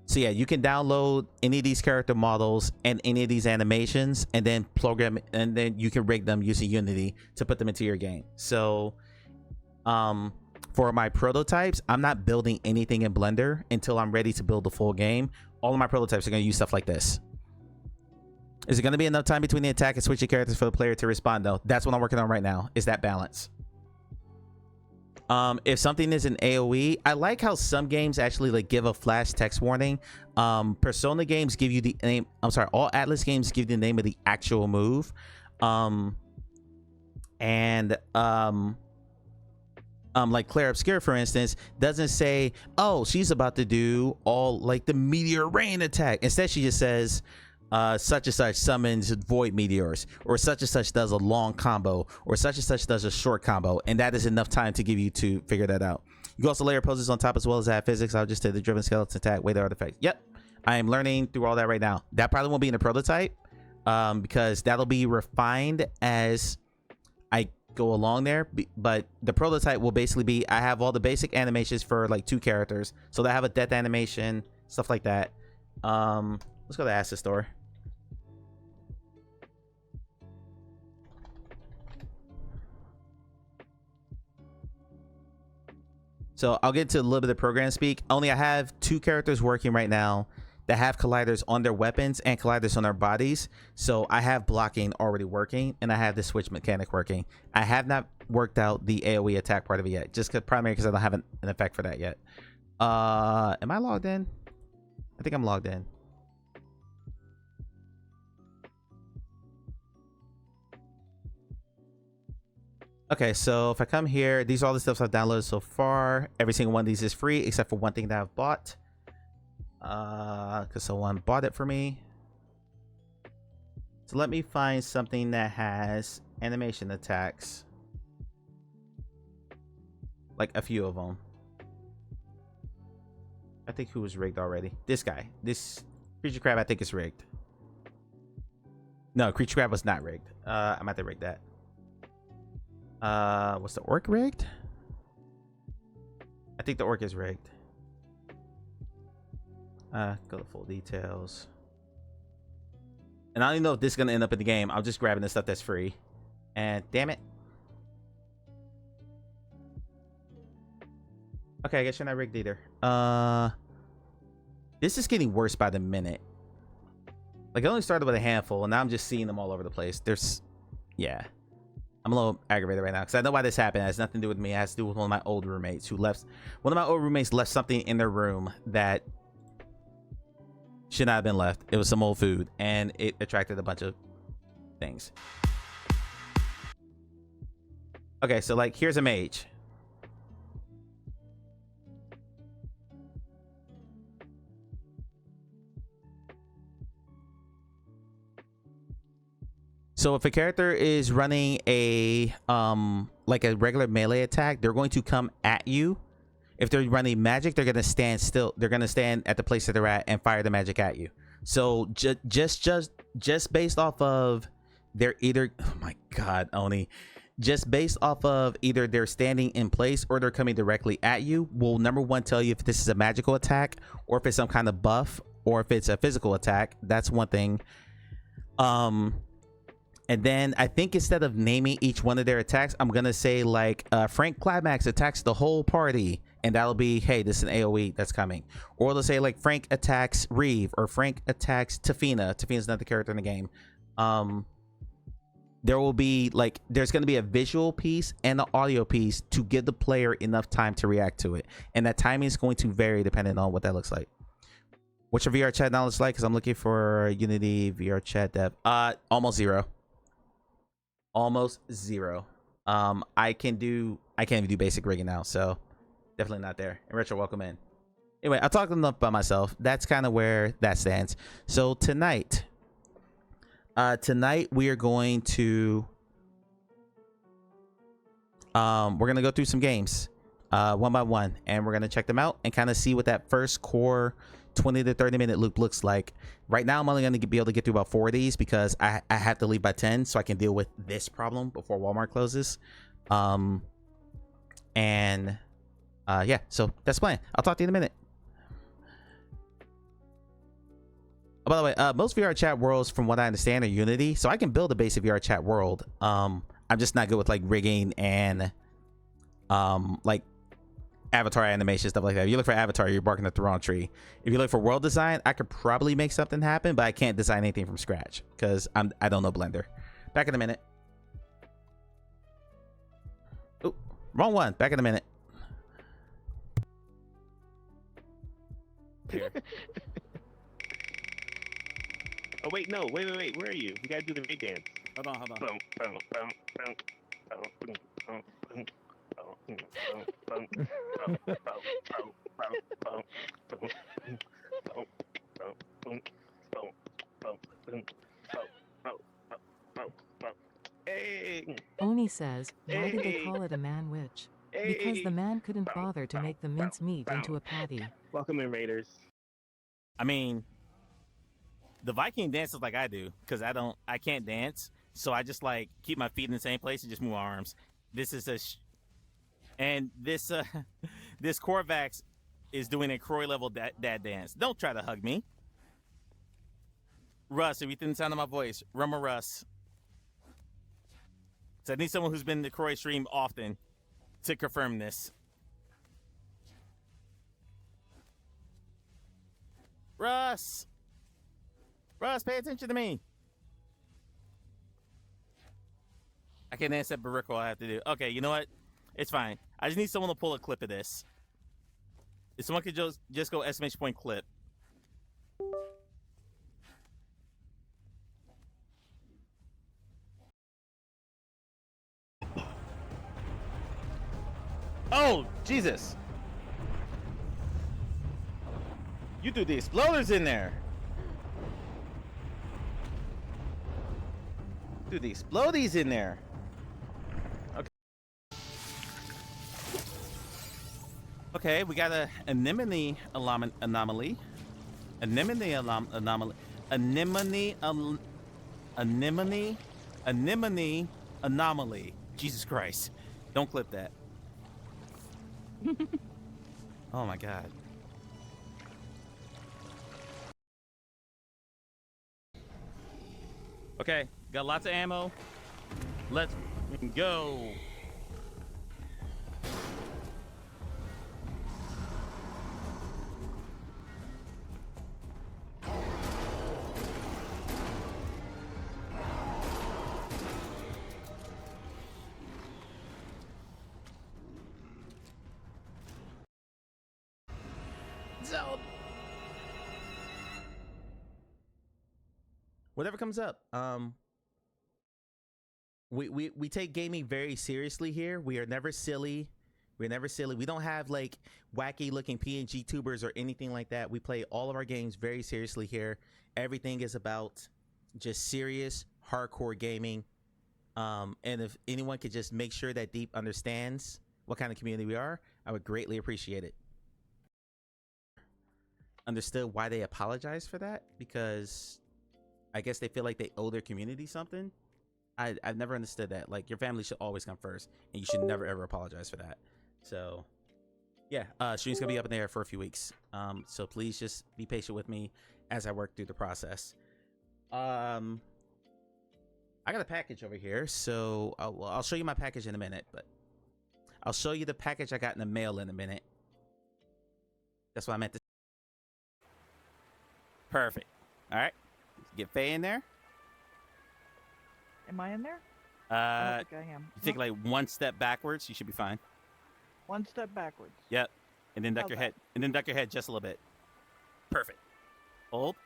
So yeah, you can download any of these character models and any of these animations, and then program, and then you can rig them using Unity to put them into your game. So for my prototypes, I'm not building anything in Blender until I'm ready to build the full game. All of my prototypes are going to use stuff like this. Is it going to be enough time between the attack and switching characters for the player to respond though? That's what I'm working on right now, is that balance. If something is an AoE, I like how some games actually like give a flash text warning. Persona games give you the name, I'm sorry, all Atlas games give you the name of the actual move. Like Claire Obscure, for instance, doesn't say, oh, she's about to do all like the meteor rain attack. Instead, she just says, such and such summons void meteors, or such and such does a long combo, or such and such does a short combo, and that is enough time to give you to figure that out. You can also layer poses on top as well as add physics. I'll just say the driven skeleton attack, weight artifact. Yep, I am learning through all that right now. That probably won't be in the prototype, because that'll be refined as I go along there. But the prototype will basically be, I have all the basic animations for like 2 characters, so they have a death animation, stuff like that. Let's go to Asset Store. So I'll get to a little bit of program speak. Only I have 2 characters working right now that have colliders on their weapons and colliders on their bodies. So I have blocking already working, and I have the switch mechanic working. I have not worked out the AoE attack part of it yet, just primarily because I don't have an effect for that yet. Am I logged in? I think I'm logged in. Okay, so if I come here, these are all the stuff I've downloaded so far. Every single one of these is free except for one thing that I've bought, because someone bought it for me. So let me find something that has animation attacks, like a few of them. I think who was rigged already? This guy, this creature crab, I think is rigged. No, creature crab was not rigged. I'm about to rig that. Was the orc rigged? I think the orc is rigged. Go to full details. And I don't even know if this is gonna end up in the game. I'm just grabbing the stuff that's free. And damn it. Okay, I guess you're not rigged either. This is getting worse by the minute. Like I only started with a handful, and now I'm just seeing them all over the place. There's, yeah. I'm a little aggravated right now because I know why this happened. It has nothing to do with me. It has to do with one of my old roommates who left. One of my old roommates left something in their room that should not have been left. It was some old food, and it attracted a bunch of things. Okay, so like here's a mage. So if a character is running a like a regular melee attack, they're going to come at you. If they're running magic, they're going to stand still. They're going to stand at the place that they're at and fire the magic at you. So just based off of their either, oh my god, Oni, just based off of either they're standing in place or they're coming directly at you, will number one tell you if this is a magical attack or if it's some kind of buff or if it's a physical attack. That's one thing. And then I think instead of naming each one of their attacks, I'm gonna say like Frank Climax attacks the whole party, and that'll be, hey, this is an AoE that's coming. Or they'll say like Frank attacks Reeve or Frank attacks Tafina. Tafina's not the character in the game. There will be like, there's going to be a visual piece and an audio piece to give the player enough time to react to it, and that timing is going to vary depending on what that looks like. What's your VR chat knowledge like? Because I'm looking for Unity VR chat dev. Almost zero. Almost zero. I can't even do basic rigging now, so definitely not there. And Retro, welcome in. Anyway, I'll talk enough about myself. That's kind of where that stands. So tonight we are going to we're gonna go through some games one by one, and we're gonna check them out and kind of see what that first core 20 to 30 minute loop looks like. Right now I'm only going to be able to get through about 4 of these because I have to leave by 10 so I can deal with this problem before Walmart closes. Yeah, so that's the plan. I'll talk to you in a minute. Oh, by the way, most VR chat worlds, from what I understand, are Unity, so I can build a basic VR chat world. I'm just not good with like rigging and like avatar animation, stuff like that. If you look for avatar, you're barking at the wrong tree. If you look for world design, I could probably make something happen, but I can't design anything from scratch because I don't know Blender. Back in a minute. Oh, wrong one. Back in a minute. Here. Oh wait, no, wait. Where are you? You gotta do the big dance. Hold on. Oni says, why did they call it a man witch? Because the man couldn't bother to make the mince meat into a patty. Welcome in, Raiders. I mean, the Viking dances like I do because I can't dance, so I just like keep my feet in the same place and just move my arms. This is this Corvax is doing a Croy level dad dance. Don't try to hug me. Russ, if you didn't sound of my voice, Rummer Russ. So I need someone who's been in the Croy stream often to confirm this. Russ, pay attention to me. I can't answer that Barrico I have to do. Okay, you know what? It's fine. I just need someone to pull a clip of this. If someone could just go exclamation point clip. Oh, Jesus. You threw the exploders in there. Threw the explodies in there. Okay. Okay, we got a anemone anomaly. Anemone anomaly. Jesus Christ. Don't clip that. Oh my God. Okay, got lots of ammo. Let's go. Whatever comes up. We take gaming very seriously here. We are never silly. We don't have like wacky looking PNG tubers or anything like that. We play all of our games very seriously here. Everything is about just serious, hardcore gaming. And if anyone could just make sure that Deep understands what kind of community we are, I would greatly appreciate it. Understood why they apologize for that, because I guess they feel like they owe their community something. I've never understood that. Like, your family should always come first, and you should never ever apologize for that. So yeah, stream's gonna be up in there for a few weeks. So please just be patient with me as I work through the process. I got a package over here, so I'll show you my package in a minute, but I'll show you the package I got in the mail in a minute. That's what I meant to. Perfect. All right. Get Faye in there. Am I in there? I I don't think I am. You take like one step backwards, you should be fine. One step backwards. Yep. And then duck How's your that? head. And then duck your head just a little bit. Perfect. Hold.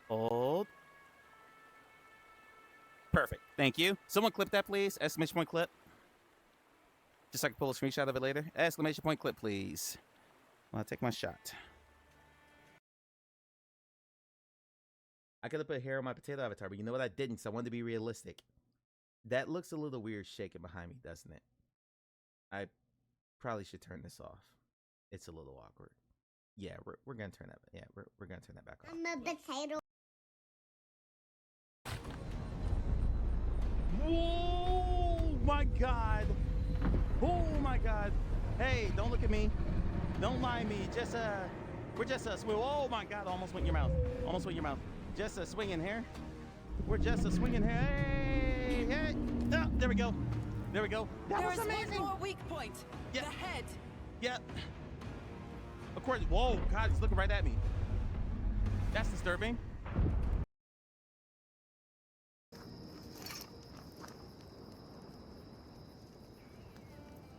Hold. Perfect. Thank you. Someone clip that, please. Exclamation point clip. Just so I can pull a screenshot of it later. Exclamation point clip, please. I'll take my shot. I could have put hair on my potato avatar, but you know what? I didn't because I wanted to be realistic. That looks a little weird shaking behind me, doesn't it? I probably should turn this off. It's a little awkward. Yeah, we're gonna turn that. Yeah, we're gonna turn that back off. I'm a potato. Oh my god! Oh my god! Hey, don't look at me. Don't mind me. We're just oh my god! Almost went in your mouth. Almost went in your mouth. Just a swinging here. We're just a swinging here. Hey, hey! Oh, there we go. There we go. That was amazing. One more weak point. Yeah. The head. Yep. Of course. Whoa, God, he's looking right at me. That's disturbing.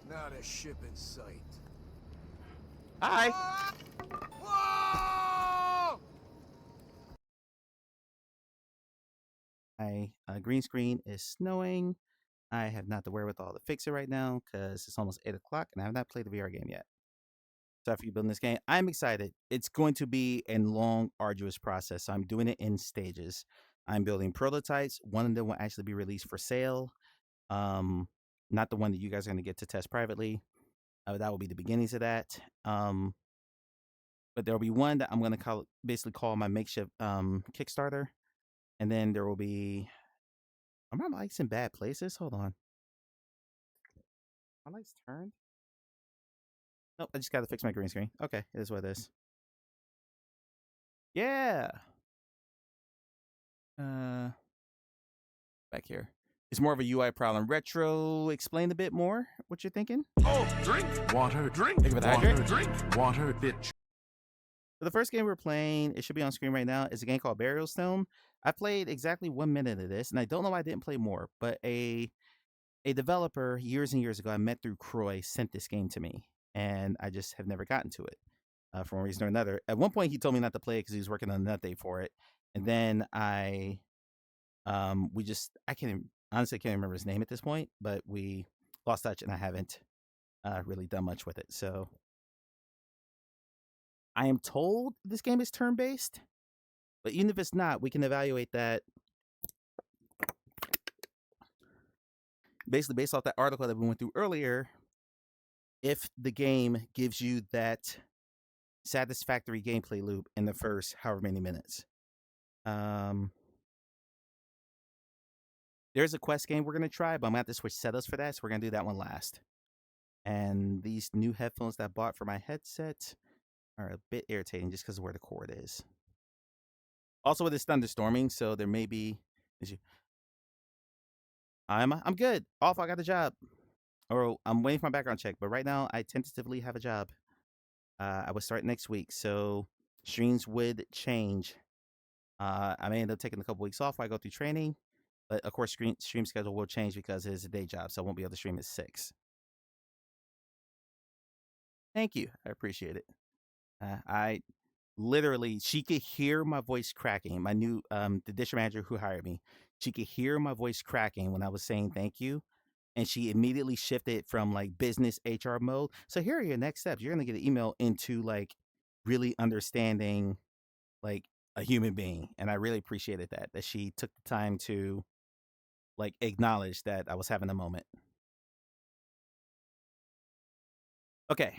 Not a ship in sight. Hi. Whoa! My green screen is snowing. I have not the wherewithal to fix it right now because it's almost 8 o'clock and I have not played the VR game yet. So after you building this game, I'm excited. It's going to be a long, arduous process. So I'm doing it in stages. I'm building prototypes. One of them will actually be released for sale. Not the one that you guys are going to get to test privately. That will be the beginnings of that. But there will be one that I'm going to basically call my makeshift Kickstarter. And then there will be... Are my lights in bad places? Hold on. My lights turned? Nope, I just got to fix my green screen. Okay, it is what it is. Yeah. Back here. It's more of a UI problem. Retro, explain a bit more what you're thinking. Oh, drink water, drink Think about water, that. drink water, bitch. So the first game we're playing, it should be on screen right now, is a game called Burial Stone. I played exactly 1 minute of this, and I don't know why I didn't play more, but a developer years and years ago I met through Croy sent this game to me, and I just have never gotten to it for one reason or another. At one point, he told me not to play it because he was working on an update for it, and then I honestly can't remember his name at this point, but we lost touch, and I haven't really done much with it. So I am told this game is turn-based, but even if it's not, we can evaluate that basically based off that article that we went through earlier. If the game gives you that satisfactory gameplay loop in the first however many minutes. There's a quest game we're going to try, but I'm going to have to switch setups for that, so we're going to do that one last. And these new headphones that I bought for my headset are a bit irritating just because of where the cord is. Also, it is thunderstorming, so there may be... I'm good. Off, I got a job. Or I'm waiting for my background check, but right now I tentatively have a job. I would start next week, so streams would change. I may end up taking a couple weeks off while I go through training, but of course stream schedule will change because it is a day job, so I won't be able to stream at 6. Thank you. I appreciate it. I literally, she could hear my voice cracking. My new, the district manager who hired me, she could hear my voice cracking when I was saying thank you. And she immediately shifted from like business HR mode. So here are your next steps. You're going to get an email into like really understanding like a human being. And I really appreciated that she took the time to like acknowledge that I was having a moment. Okay.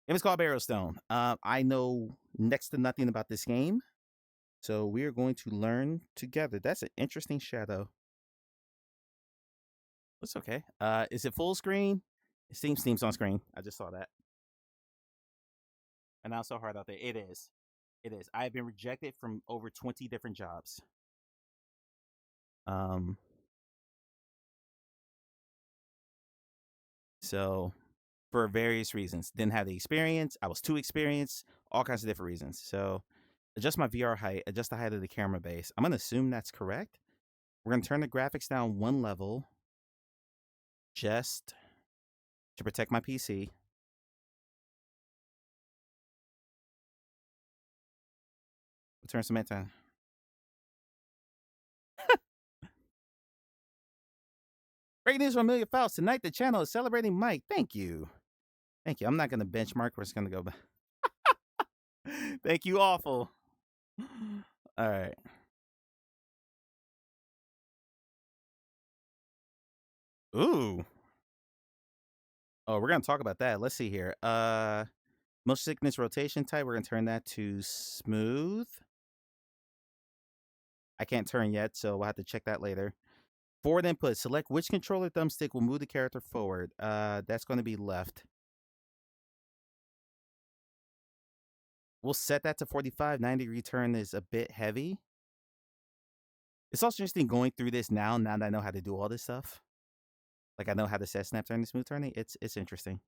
It was called Burial Stone. I know next to nothing about this game. So we are going to learn together. That's an interesting shadow. It's okay. Is it full screen? Steam's on screen. I just saw that. And now it's so hard out there. It is. It is. I have been rejected from over 20 different jobs. So for various reasons. Didn't have the experience. I was too experienced. All kinds of different reasons. So adjust my VR height. Adjust the height of the camera base. I'm going to assume that's correct. We're going to turn the graphics down one level just to protect my PC. We'll turn some down. Great news from Amelia Faust. Tonight, the channel is celebrating Mike. Thank you. Thank you. I'm not going to benchmark. We're just going to go back. Thank you, awful. All right. Ooh. Oh, we're going to talk about that. Let's see here. Motion sickness rotation type. We're going to turn that to smooth. I can't turn yet, so we'll have to check that later. Forward input. Select which controller thumbstick will move the character forward. That's going to be left. We'll set that to 45. 90 return is a bit heavy. It's also interesting going through this now that I know how to do all this stuff. Like I know how to set snap turning, smooth turning. It's interesting.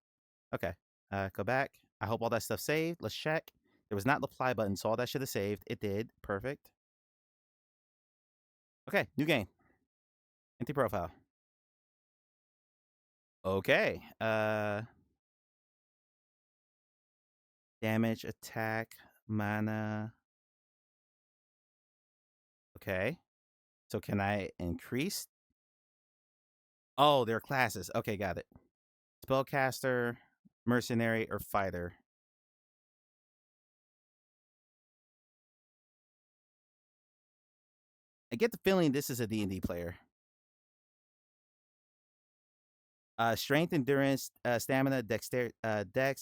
Okay. Go back. I hope all that stuff saved. Let's check. There was not the apply button, so all that should have saved. It did. Perfect. Okay, new game. Empty profile. Okay. Damage, attack, mana. Okay. So can I increase? Oh, they're classes. Okay, got it. Spellcaster, mercenary, or fighter. I get the feeling this is a D&D player. Strength, endurance, stamina, dex,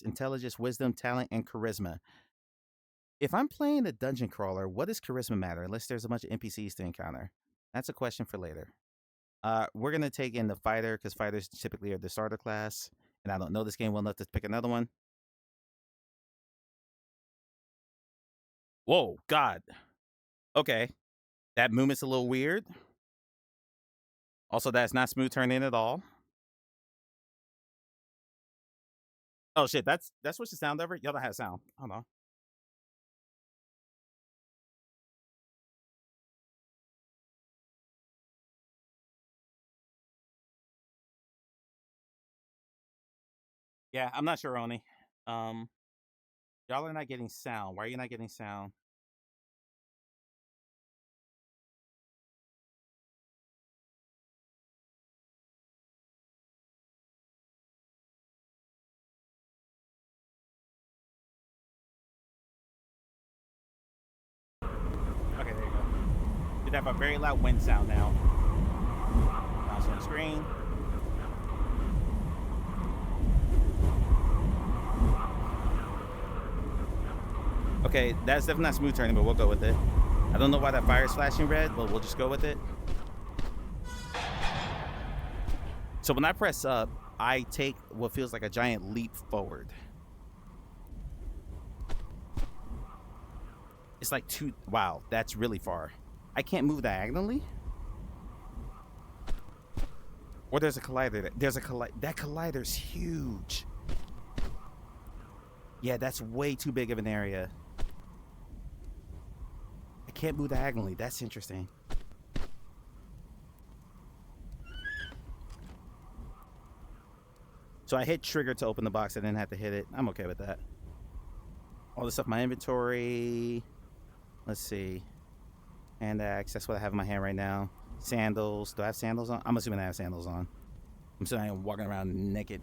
intelligence, wisdom, talent, and charisma. If I'm playing a dungeon crawler, what does charisma matter unless there's a bunch of NPCs to encounter? That's a question for later. We're going to take in the fighter because fighters typically are the starter class. And I don't know this game well enough to pick another one. Whoa, God. Okay. That movement's a little weird. Also, that's not smooth turning at all. Oh shit, that's what's the sound over? Y'all don't have sound. Hold on. Yeah, I'm not sure, Oni. Y'all are not getting sound. Why are you not getting sound? Okay, there you go. You have a very loud wind sound now. Mouse on the screen. Okay, that's definitely not smooth turning, but we'll go with it. I don't know why that fire is flashing red, but we'll just go with it. So when I press up, I take what feels like a giant leap forward. It's like wow, that's really far. I can't move diagonally? Or there's a collider. That collider's huge. Yeah, that's way too big of an area. I can't move diagonally. That's interesting. So I hit trigger to open the box. I didn't have to hit it. I'm okay with that. All this stuff in my inventory. Let's see. Hand axe. That's what I have in my hand right now. Sandals. Do I have sandals on? I'm assuming I have sandals on. I'm assuming I'm walking around naked.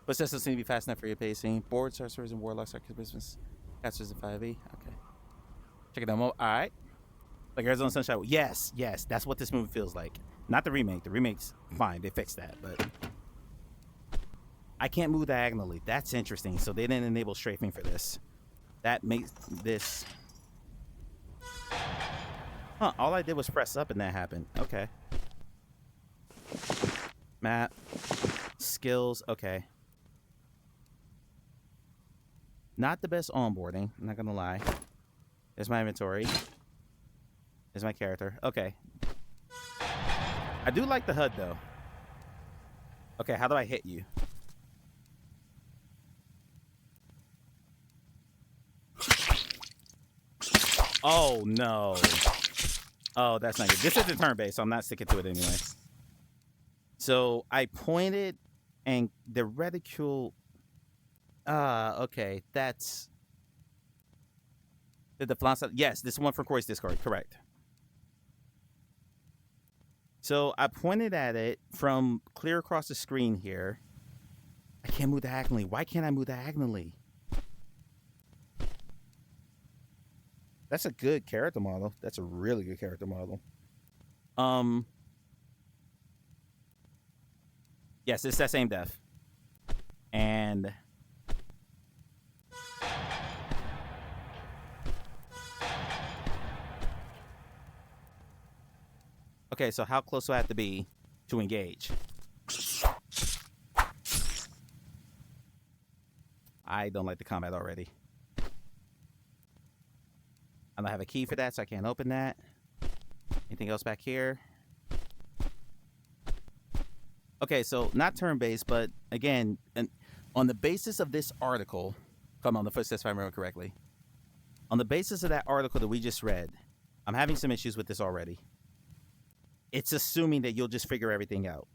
But this doesn't seem to be fast enough for your pacing. Board, sorcerers, and warlocks are business. Casters and 5e. Okay. Check it out. All right. Like Arizona Sunshine. Yes, yes. That's what this movie feels like. Not the remake. The remake's fine. They fixed that. But I can't move diagonally. That's interesting. So they didn't enable strafing for this. That makes this... Huh. All I did was press up and that happened. Okay. Map. Skills. Okay. Not the best onboarding. I'm not going to lie. There's my inventory. There's my character. Okay. I do like the HUD, though. Okay, how do I hit you? Oh, no. Oh, that's not good. This isn't turn-based, so I'm not sticking to it anyway. So I pointed, and the reticule... okay, that's... Did the flash... Yes, this one for Corey's Discord, correct. So I pointed at it from clear across the screen here. I can't move diagonally. Why can't I move diagonally? That's a good character model. That's a really good character model. Yes, it's that same death. And okay, so how close do I have to be to engage? I don't like the combat already. I don't have a key for that, so I can't open that. Anything else back here? Okay, so not turn-based, but again, on the basis of this article, come on, the footsteps if I remember correctly. On the basis of that article that we just read, I'm having some issues with this already. It's assuming that you'll just figure everything out.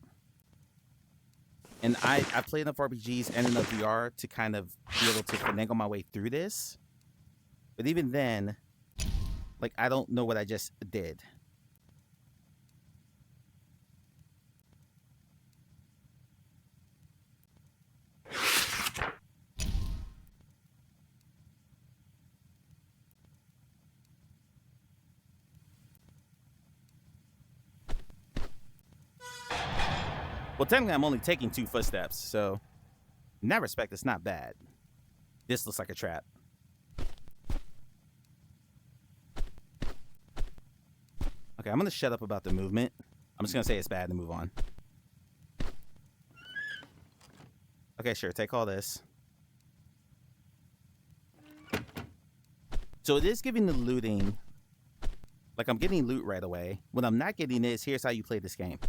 And I've played enough RPGs and enough VR to kind of be able to finagle my way through this. But even then, like, I don't know what I just did. Well, technically, I'm only taking 2 footsteps, so in that respect, it's not bad. This looks like a trap. Okay, I'm going to shut up about the movement. I'm just going to say it's bad and move on. Okay, sure, take all this. So it is giving the looting, like I'm getting loot right away. What I'm not getting is, here's how you play this game.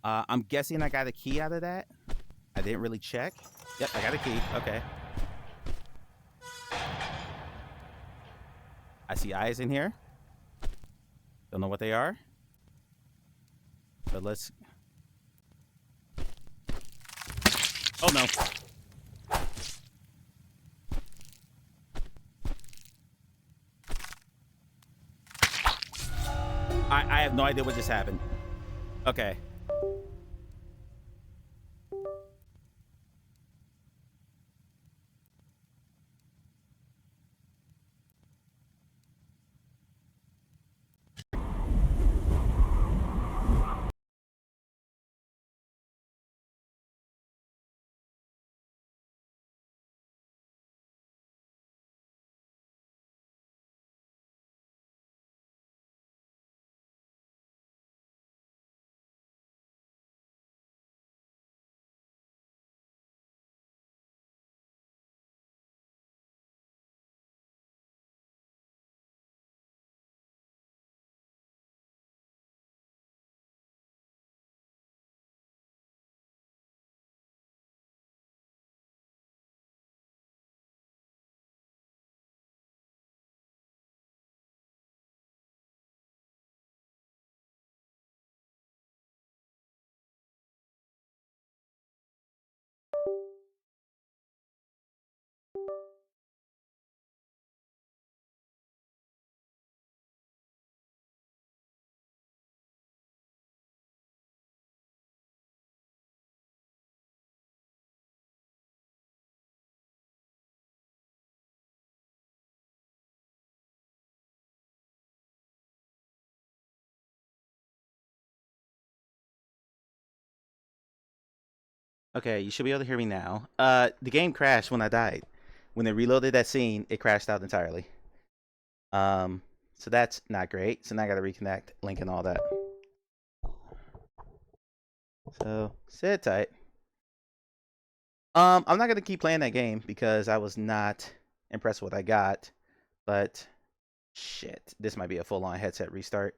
I'm guessing I got a key out of that. I didn't really check. Yep, I got a key. Okay. I see eyes in here. Don't know what they are. But let's... Oh, no. I have no idea what just happened. Okay. Okay, you should be able to hear me now. The game crashed when I died. When they reloaded that scene, it crashed out entirely. So that's not great. So now I gotta reconnect, link and all that. So sit tight. I'm not gonna keep playing that game because I was not impressed with what I got. But shit, this might be a full-on headset restart.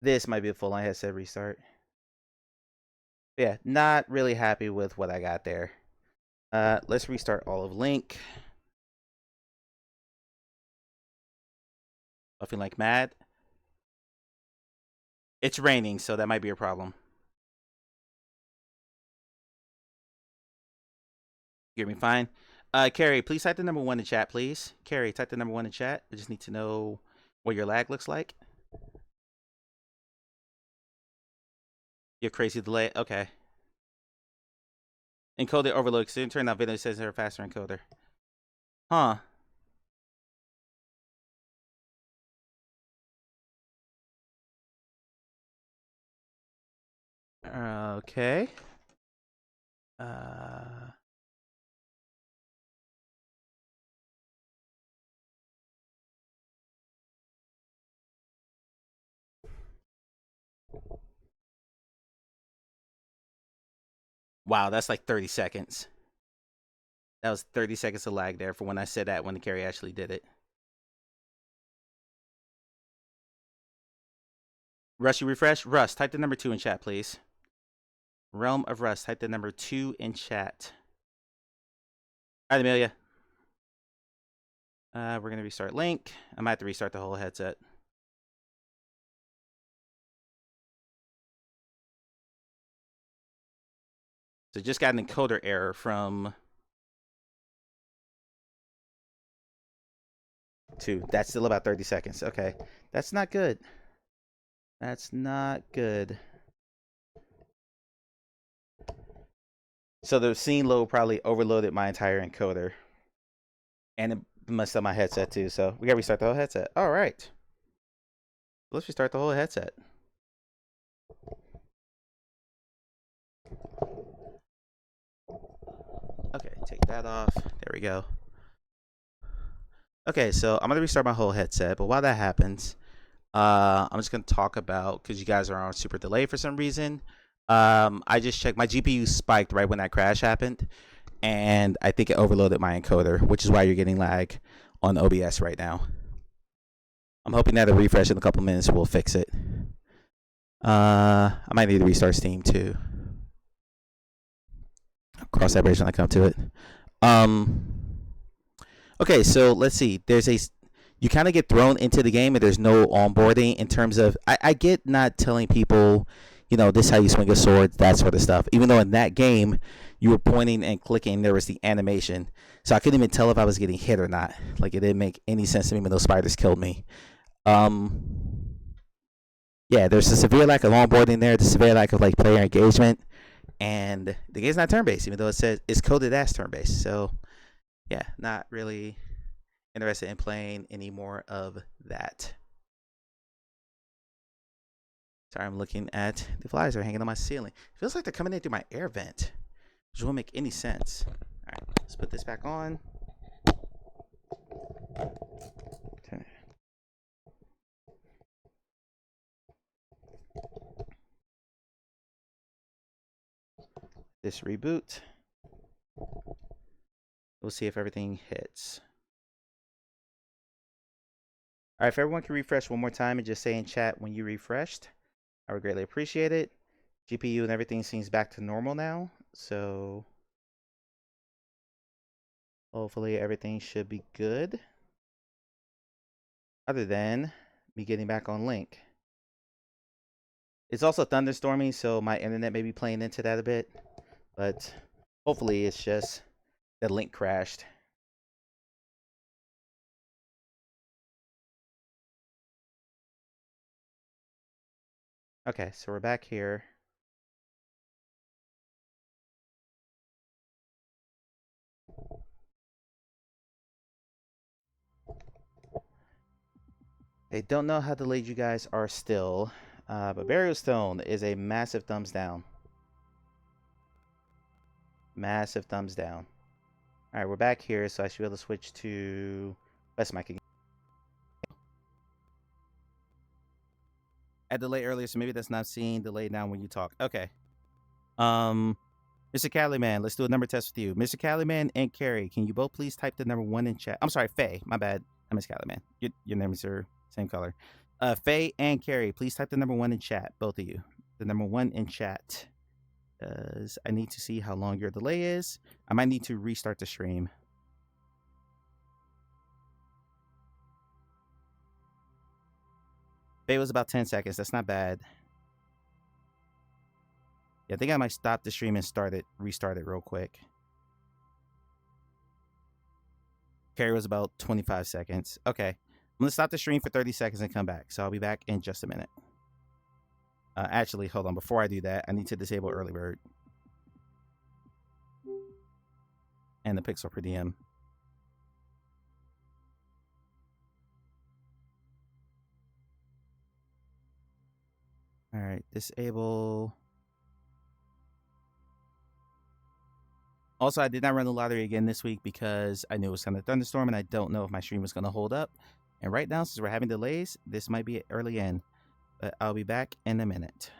This might be a full-on headset restart. Yeah, not really happy with what I got there. Let's restart all of Link. Buffing like mad. It's raining, so that might be a problem. You hear me fine? Carrie, please type the number 1 in chat, please. Carrie, type the number 1 in chat. I just need to know what your lag looks like. Your crazy delay. Okay. Encoder overload. So it turned out video says they're a faster encoder. Huh. Okay. Wow, that's like 30 seconds. That was 30 seconds of lag there for when I said that when the Carrie actually did it. Rush, you refresh? Russ, type the number 2 in chat, please. Realm of Rust, type the number 2 in chat. All right, Amelia. We're going to restart Link. I might have to restart the whole headset. So just got an encoder error from 2. That's still about 30 seconds. Okay. That's not good. That's not good. So the scene load probably overloaded my entire encoder. And it messed up my headset too. So we got to restart the whole headset. All right. Let's restart the whole headset. Okay, take that off. There we go. Okay, so I'm going to restart my whole headset. But while that happens, I'm just going to talk about, because you guys are on super delay for some reason. I just checked. My GPU spiked right when that crash happened. And I think it overloaded my encoder, which is why you're getting lag on OBS right now. I'm hoping that a refresh in a couple minutes will fix it. I might need to restart Steam too. I'll cross that bridge when I come to it. Okay, so let's see. You kind of get thrown into the game and there's no onboarding in terms of, I get not telling people, you know, this is how you swing a sword, that sort of stuff. Even though in that game, you were pointing and clicking, there was the animation. So I couldn't even tell if I was getting hit or not. Like, it didn't make any sense to me when those spiders killed me. Yeah, there's a severe lack of onboarding there, the severe lack of like player engagement, and the game's not turn-based, even though it says it's coded as turn-based. So yeah, not really interested in playing any more of that. Sorry, I'm looking at the flies that are hanging on my ceiling. It feels like they're coming in through my air vent, which won't make any sense. All right, let's put this back on. Turn it. This reboot. We'll see if everything hits. All right, if everyone can refresh one more time and just say in chat when you refreshed, I would greatly appreciate it. GPU and everything seems back to normal now, so hopefully everything should be good. Other than me getting back on Link. It's also thunderstorming, so my internet may be playing into that a bit, but hopefully it's just that Link crashed. Okay, so we're back here. I don't know how delayed you guys are still, but Burial Stone is a massive thumbs down. Massive thumbs down. All right, we're back here, so I should be able to switch to Best Mic again. At delay earlier, so maybe that's not seeing delay now when you talk. Okay. Mr. Caliman, let's do a number test with you. Mr. Caliman and Carrie, can you both please type the number 1 in chat? I'm sorry, Faye. My bad. I miss Caliman. Your names are same color. Faye and Carrie, please type the number 1 in chat, both of you. The number 1 in chat. Because I need to see how long your delay is. I might need to restart the stream. Faye was about 10 seconds. That's not bad. Yeah, I think I might stop the stream and restart it real quick. Carrie was about 25 seconds. Okay. I'm going to stop the stream for 30 seconds and come back. So I'll be back in just a minute. Actually, hold on. Before I do that, I need to disable early bird. And the pixel per DM. All right. Disable. Also, I did not run the lottery again this week because I knew it was going to thunderstorm and I don't know if my stream was going to hold up. And right now, since we're having delays, this might be an early end. But I'll be back in a minute.